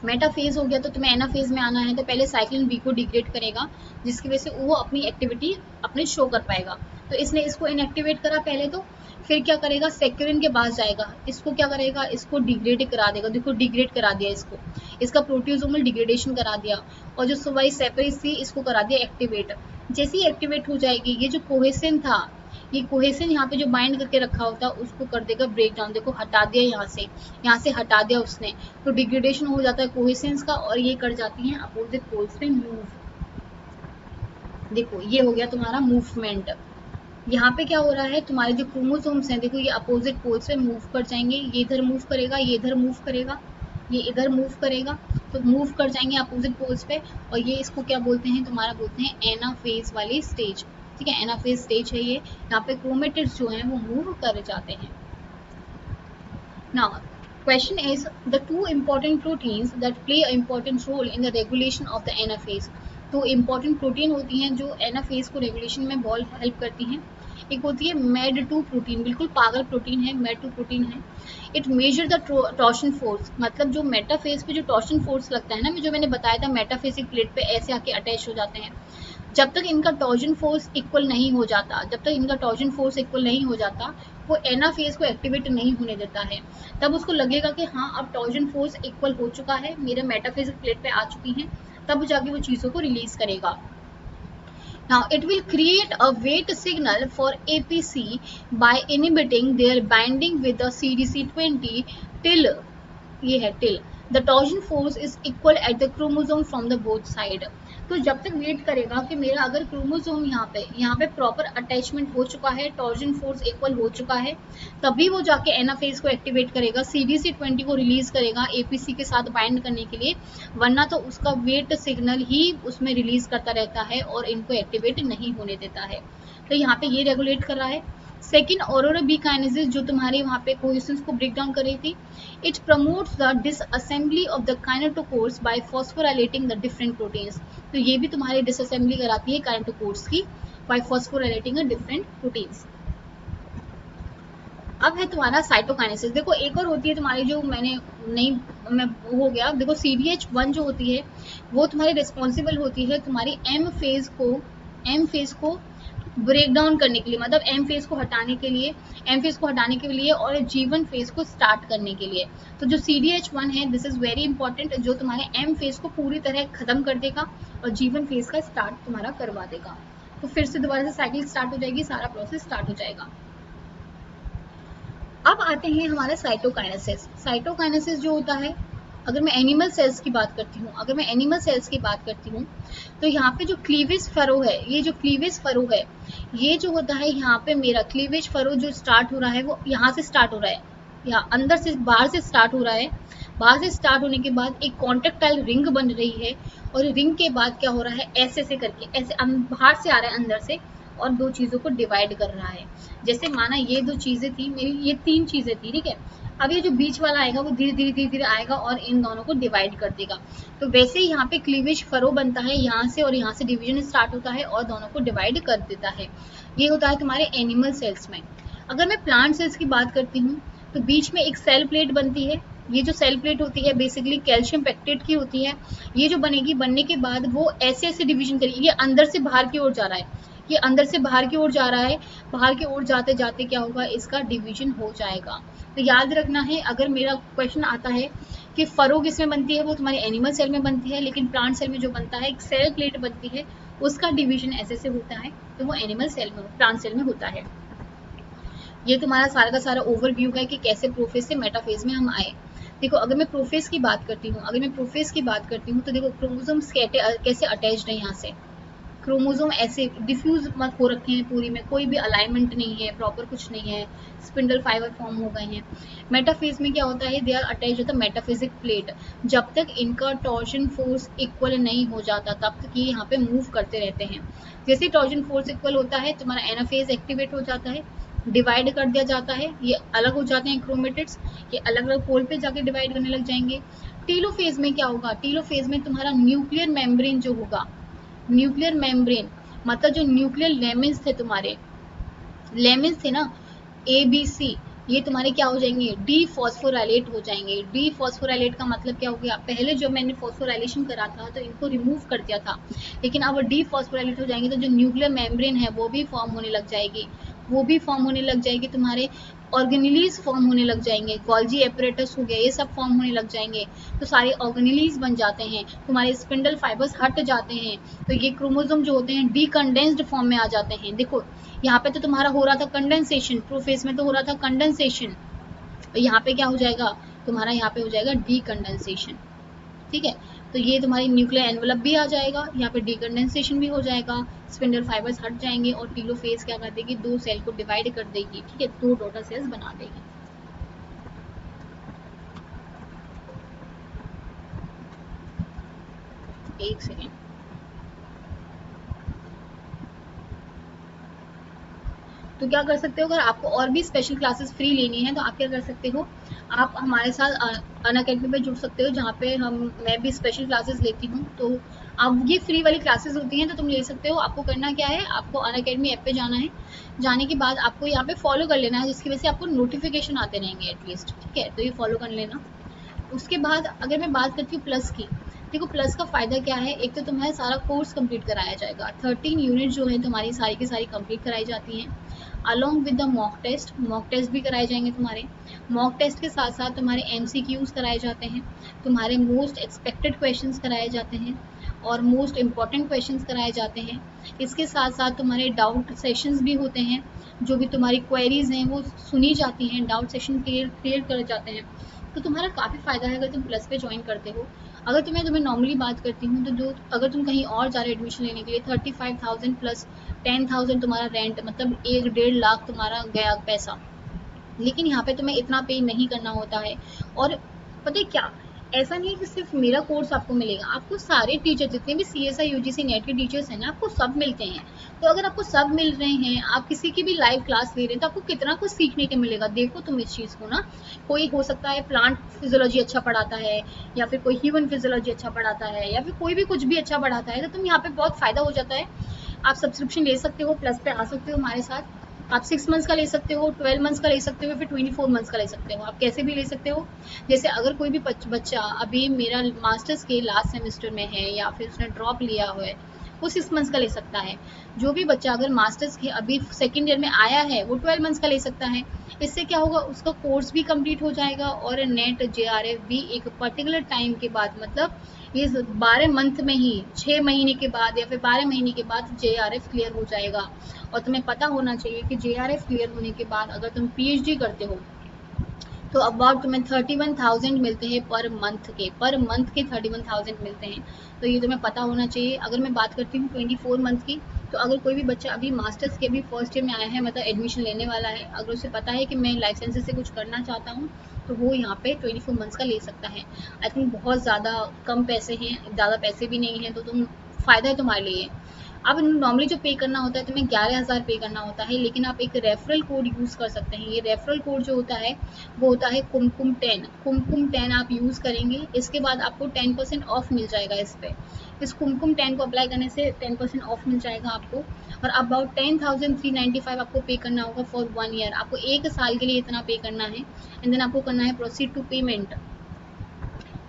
मेटाफेज हो गया तो तुम्हें एनाफेज में आना है तो पहले साइक्लिन बी को डिग्रेड करेगा, जिसकी वजह से वो अपनी एक्टिविटी अपने शो कर पाएगा। तो इसने इसको इनएक्टिवेट करा पहले, तो फिर क्या करेगा, सेक्यूरिन के पास जाएगा, इसको क्या करेगा, इसको डिग्रेड करा देगा। देखो डिग्रेड करा दिया इसको, इसका प्रोटियोसोमल डिग्रेडेशन करा दिया और जो सुबाई सेपरेज थी इसको करा दिया एक्टिवेट। जैसे ही एक्टिवेट हो जाएगी, ये जो कोहेसिन था, ये कोहेसिन यहाँ पे जो बाइंड करके रखा होता है उसको कर देगा ब्रेक डाउन। देखो हटा दिया, यहाँ से हटा दिया उसने, तो डिग्रेडेशन हो जाता है कोहेसिन्स का और ये कर जाती हैं अपोजिट पोल्स पे मूव। देखो ये हो गया तुम्हारा मूवमेंट। यहाँ पे क्या हो रहा है, तुम्हारे जो क्रोमोसोम्स हैं देखो ये अपोजिट पोल्स पे मूव कर जाएंगे। ये इधर मूव करेगा, ये इधर मूव करेगा, ये इधर मूव करेगा, तो मूव कर जाएंगे अपोजिट पोल्स पे। और ये इसको क्या बोलते हैं, तुम्हारा बोलते हैं एनाफेज वाली स्टेज। ठीक है, एनाफेज स्टेज है ये, यहाँ पे क्रोमेटिड्स जो हैं वो मूव कर जाते हैं। Now question is the two important proteins that play an important role in the regulation of the anaphase। तो important प्रोटीन होती हैं जो एनाफेज को रेगुलेशन में बहुत हेल्प करती हैं। एक होती है MED2 प्रोटीन, बिल्कुल पागल प्रोटीन है, MED2 प्रोटीन है। It measure the torsion force, मतलब जो मेटाफेज पे जो टॉर्शन फोर्स लगता है ना, जो मैंने बताया था मेटाफेसिक प्लेट पे ऐसे आके अटैच हो जाते हैं। जब तक इनका टॉर्जन फोर्स इक्वल नहीं हो जाता, वो एनाफेज को एक्टिवेट नहीं होने देता है। तब उसको लगेगा कि हाँ अब टॉर्जन फोर्स इक्वल हो चुका है, मेरे मेटाफेजिक प्लेट पे आ चुकी हैं, तब जाके वो चीज़ों को रिलीज करेगा। Now it will create a wait signal for APC by inhibiting their binding with the CDC20 till the torsion force is equal at the chromosome from the both side। तो जब तक वेट करेगा कि मेरा अगर क्रोमोसोम यहाँ पे प्रॉपर अटैचमेंट हो चुका है, टॉर्जन फोर्स इक्वल हो चुका है, तभी वो जाके एनाफेज को एक्टिवेट करेगा, CDC20 को रिलीज करेगा APC के साथ बाइंड करने के लिए, वरना तो उसका वेट सिग्नल ही उसमें रिलीज करता रहता है और इनको एक्टिवेट नहीं होने देता है। तो यहाँ पे ये रेगुलेट कर रहा है। सेकेंड ऑरोरा बी काइनेसिस जो तुम्हारे वहाँ पे कोहेरेंस को ब्रेक डाउन कर रही थी, it promotes the disassembly of the kinetochores by phosphorylating the different proteins. तो ये भी तुम्हारे डिसअसेंबली कराती है काइनेटोकोर्स की by phosphorylating the different proteins. अब है तुम्हारा साइटोकाइनेसिस। देखो एक और होती है तुम्हारी जो मैंने नहीं मैं हो गया, देखो CDH1 जो होती है वो तुम्हारी रिस्पॉन्सिबल होती है तुम्हारी एम फेज को ब्रेक डाउन करने के लिए, मतलब एम फेज को हटाने के लिए और G1 फेज को स्टार्ट करने के लिए। तो जो CDH1 है दिस इज वेरी इंपॉर्टेंट, जो तुम्हारे एम फेज को पूरी तरह खत्म कर देगा और G1 फेज का स्टार्ट तुम्हारा करवा देगा। तो फिर से दोबारा से साइकिल स्टार्ट हो जाएगी, सारा प्रोसेस स्टार्ट हो जाएगा। अब आते हैं हमारे साइटोकाइनेसिस जो होता है, अगर मैं एनिमल सेल्स की बात करती हूँ तो यहाँ पे जो क्लीवेज फरो है, ये जो होता है यहाँ पे मेरा क्लीवेज फरो जो स्टार्ट हो रहा है वो यहाँ से स्टार्ट हो रहा है, यहाँ अंदर से बाहर से स्टार्ट हो रहा है। बाहर से स्टार्ट होने के बाद एक कॉन्ट्रेक्टाइल रिंग बन रही है और रिंग के बाद क्या हो रहा है, ऐसे करके ऐसे बाहर से आ रहा है अंदर से और दो चीज़ों को डिवाइड कर रहा है। जैसे माना ये दो चीज़ें थी मेरी, ये तीन चीज़ें थी, ठीक है। अब ये जो बीच वाला आएगा वो धीरे धीरे आएगा और इन दोनों को डिवाइड कर देगा। तो वैसे ही यहाँ पे क्लीवेज फरो बनता है यहाँ से, और यहाँ से डिवीजन स्टार्ट होता है और दोनों को डिवाइड कर देता है। ये होता है तुम्हारे एनिमल सेल्स में। अगर मैं प्लांट सेल्स की बात करती हूँ तो बीच में एक सेल प्लेट बनती है। ये जो सेल प्लेट होती है बेसिकली कैल्शियम पेक्टेट की होती है। ये जो बनेगी, बनने के बाद वो ऐसे डिवीजन करेगी। ये अंदर से बाहर की ओर जा रहा है, ये अंदर से बाहर की ओर जा रहा है, बाहर की ओर जाते जाते क्या होगा, इसका डिवीजन हो जाएगा। तो याद रखना है, अगर मेरा क्वेश्चन आता है कि फरो किसमें बनती है, वो तुम्हारे एनिमल सेल में बनती है, लेकिन प्लांट सेल में जो बनता है एक सेल प्लेट बनती है, उसका डिवीजन ऐसे होता है, तो वो एनिमल सेल में, प्लांट सेल में होता है। ये तुम्हारा सारा का सारा ओवरव्यू है कि कैसे प्रोफेज से मेटाफेज में हम आए। देखो अगर मैं प्रोफेज की बात करती हूँ तो देखो क्रोमोसोम्स कैसे अटैच्ड है। यहाँ से क्रोमोसोम ऐसे डिफ्यूज मत हो रखे हैं पूरी में, कोई भी अलाइनमेंट नहीं है, प्रॉपर कुछ नहीं है, स्पिंडल फाइबर फॉर्म हो गए हैं। मेटाफेज में क्या होता है, they are attached with the metaphysic plate. जब तक इनका टॉर्जन फोर्स इक्वल नहीं हो जाता तब तक ये यहाँ पे मूव करते रहते हैं। जैसे टॉर्जन फोर्स इक्वल होता है तुम्हारा एनाफेज एक्टिवेट हो जाता है, डिवाइड कर दिया जाता है, ये अलग हो जाते हैं क्रोमेटिड्स, ये अलग अलग पोल पे जाके डिवाइड करने लग जाएंगे। टीलोफेज में क्या होगा, टीलोफेज में तुम्हारा न्यूक्लियर मेम्ब्रेन जो होगा, न्यूक्लियर मेम्ब्रेन मतलब जो न्यूक्लियर लेमेंस थे, तुम्हारे लेमेंस थे ना ABC, ये तुम्हारे क्या हो जाएंगे, डीफॉस्फोराइलेट हो जाएंगे। डीफॉस्फोराइलेट का मतलब क्या हो गया, पहले जो मैंने फॉस्फोराइलेशन करा था तो इनको रिमूव कर दिया था, लेकिन अब डीफॉस्फोराइलेट हो जाएंगे तो जो न्यूक्लियर मेम्ब्रेन है वो भी फॉर्म होने लग जाएगी, तुम्हारे ऑर्गेनेलीज फॉर्म होने लग जाएंगे, गोल्जी एपरेटस हो गया, ये सब फॉर्म होने लग जाएंगे। तो सारे ऑर्गेनेलीज बन जाते हैं, तुम्हारे स्पिंडल फाइबर्स हट जाते हैं, तो ये क्रोमोसोम जो होते हैं डीकंडेंस्ड फॉर्म में आ जाते हैं। देखो यहाँ पे तो तुम्हारा हो रहा था कंडेंसेशन, प्रोफेज में तो हो रहा था कंडेंसेशन, यहाँ पे क्या हो जाएगा तुम्हारा, यहाँ पे हो जाएगा डीकंडेंसेशन, ठीक है। तो ये तुम्हारी न्यूक्लियर एनवलप भी आ जाएगा, यहाँ पे डीकंडेंसेशन भी हो जाएगा, स्पिंडल फाइबर्स हट जाएंगे और टीलोफेज क्या कर देगी, दो सेल को डिवाइड कर देगी, ठीक है, दो डॉटर सेल्स बना देगी। एक सेकेंड, तो क्या कर सकते हो, अगर आपको और भी स्पेशल क्लासेस फ्री लेनी है तो आप क्या कर सकते हो, आप हमारे साथ अनअकैडमी पे जुड़ सकते हो, जहाँ पे मैं भी स्पेशल क्लासेस लेती हूँ। तो अब ये फ्री वाली क्लासेस होती हैं तो तुम ले सकते हो। आपको करना क्या है, आपको अनअकैडमी ऐप पे जाना है, जाने के बाद आपको यहाँ पे फॉलो कर लेना है, जिसकी वजह से आपको नोटिफिकेशन आते रहेंगे एटलीस्ट, ठीक है। तो ये फॉलो कर लेना। उसके बाद अगर मैं बात करती हूँ प्लस की, देखो प्लस का फ़ायदा क्या है, एक तो तुम्हारा सारा कोर्स कंप्लीट कराया जाएगा, 13 यूनिट जो है तुम्हारी सारी की सारी कंप्लीट कराई जाती हैं, along with the mock test भी कराए जाएंगे तुम्हारे। मॉक टेस्ट के साथ साथ तुम्हारे MCQs कराए जाते हैं, तुम्हारे मोस्ट एक्सपेक्टेड क्वेश्चंस कराए जाते हैं और मोस्ट इम्पॉर्टेंट क्वेश्चंस कराए जाते हैं। इसके साथ साथ तुम्हारे डाउट सेशंस भी होते हैं, जो भी तुम्हारी क्वेरीज हैं वो सुनी जाती हैं, डाउट सेशन क्लियर करे जाते हैं। तो तुम्हारा काफ़ी फ़ायदा है अगर तुम प्लस पे ज्वाइन करते हो। अगर तुम्हें नॉर्मली बात करती हूँ तो जो अगर तुम कहीं और जा रहे हो एडमिशन लेने के लिए 35,000 प्लस 10,000 तुम्हारा रेंट, मतलब 1-1.5 लाख तुम्हारा गया पैसा, लेकिन यहाँ पे तुम्हें इतना पे नहीं करना होता है। और पता है क्या, ऐसा नहीं है कि सिर्फ मेरा कोर्स आपको मिलेगा, आपको सारे टीचर जितने भी CSI UGC नेट के टीचर्स हैं ना, आपको सब मिलते हैं। तो अगर आपको सब मिल रहे हैं, आप किसी की भी लाइव क्लास ले रहे हैं, तो आपको कितना कुछ सीखने के मिलेगा। देखो तुम इस चीज़ को ना, कोई हो सकता है प्लांट फिजियोलॉजी अच्छा पढ़ाता है, या फिर कोई ह्यूमन फिजियोलॉजी अच्छा पढ़ाता है, या फिर कोई भी कुछ भी अच्छा पढ़ाता है, तो तुम यहाँ पे बहुत फ़ायदा हो जाता है। आप सब्सक्रिप्शन ले सकते हो, प्लस पे आ सकते हो हमारे साथ। आप 6 मंथ्स का ले सकते हो, 12 मंथ्स का ले सकते हो, फिर 24 मंथ्स का ले सकते हो, आप कैसे भी ले सकते हो। जैसे अगर कोई भी बच्चा अभी मेरा मास्टर्स के लास्ट सेमेस्टर में है, या फिर उसने ड्रॉप लिया हुआ है, वो 6 मंथ्स का ले सकता है। जो भी बच्चा अगर मास्टर्स के अभी सेकेंड ईयर में आया है, वो 12 मंथ्स का ले सकता है। इससे क्या होगा, उसका कोर्स भी कंप्लीट हो जाएगा, और नेट JRF भी एक पर्टिकुलर टाइम के बाद, मतलब ये 12 मंथ में ही 6 महीने के बाद या फिर 12 महीने के बाद JRF क्लियर हो जाएगा। और तुम्हें पता होना चाहिए कि JRF क्लियर होने के बाद अगर तुम PhD करते हो, तो अबाउट तुम्हें 31,000 मिलते हैं पर मंथ के 31,000 मिलते हैं। तो ये तुम्हें पता होना चाहिए। अगर मैं बात करती हूँ 24 मंथ की, तो अगर कोई भी बच्चा अभी मास्टर्स के अभी फर्स्ट ईयर में आया है, मतलब एडमिशन लेने वाला है, अगर उसे पता है कि मैं लाइफ साइंसेज से कुछ करना चाहता हूँ, तो वो यहाँ पे 24 मंथ्स का ले सकता है। आई थिंक बहुत ज़्यादा कम पैसे हैं, ज़्यादा पैसे भी नहीं हैं, तो तुम फ़ायदा है तुम्हारे लिए। अब नॉर्मली जो पे करना होता है, तुम्हें 11,000 पे करना होता है, लेकिन आप एक रेफरल कोड यूज़ कर सकते हैं। ये रेफरल कोड जो होता है, वो होता है कुमकुम 10। कुमकुम 10 आप यूज़ करेंगे, इसके बाद आपको 10% ऑफ मिल जाएगा इस पे। इस कुमकुम 10 को अप्लाई करने से 10% ऑफ मिल जाएगा आपको। और अबाउट 10,395 आपको पे करना होगा फॉर 1 ईयर। आपको 1 साल के लिए इतना पे करना है, एंड देन आपको करना है प्रोसीड टू पेमेंट।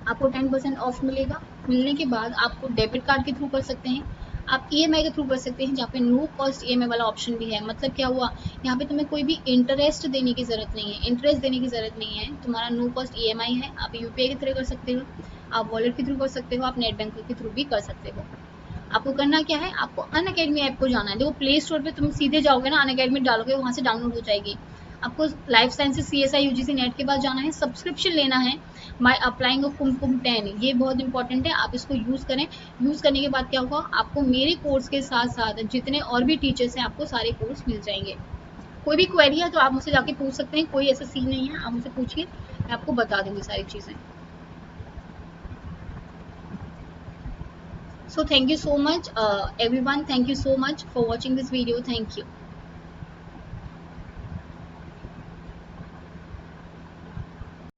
आपको 10% ऑफ मिलेगा। मिलने के बाद आपको डेबिट कार्ड के थ्रू कर सकते हैं, आप EMI के थ्रू कर सकते हैं, जहाँ पे नो कॉस्ट EMI वाला ऑप्शन भी है। मतलब क्या हुआ, यहाँ पे तुम्हें कोई भी इंटरेस्ट देने की ज़रूरत नहीं है, इंटरेस्ट देने की ज़रूरत नहीं है, तुम्हारा नो कॉस्ट EMI है। आप UPI के थ्रू कर सकते हो, आप वॉलेट के थ्रू कर सकते हो, आप नेट बैंक के थ्रू भी कर सकते हो। आपको करना क्या है, आपको अनअकैडमी ऐप को जाना है। देखो प्ले स्टोर पे तुम सीधे जाओगे ना, अनअकैडमी डालोगे, वहाँ से डाउनलोड हो जाएगी। आपको life sciences CSI UGC net के पास जाना है, सब्सक्रिप्शन लेना है बाय अप्लाइंग कुमकुम 10। ये बहुत इंपॉर्टेंट है, आप इसको यूज़ करें। यूज़ करने के बाद क्या होगा, आपको मेरे कोर्स के साथ साथ जितने और भी टीचर्स हैं, आपको सारे कोर्स मिल जाएंगे। कोई भी क्वेरी है तो आप मुझसे जाके पूछ सकते हैं, कोई ऐसा सीन नहीं है, आप मुझसे पूछिए, मैं आपको बता दूंगी सारी चीज़ें। So thank you so much everyone, thank you so much for watching this video, thank you.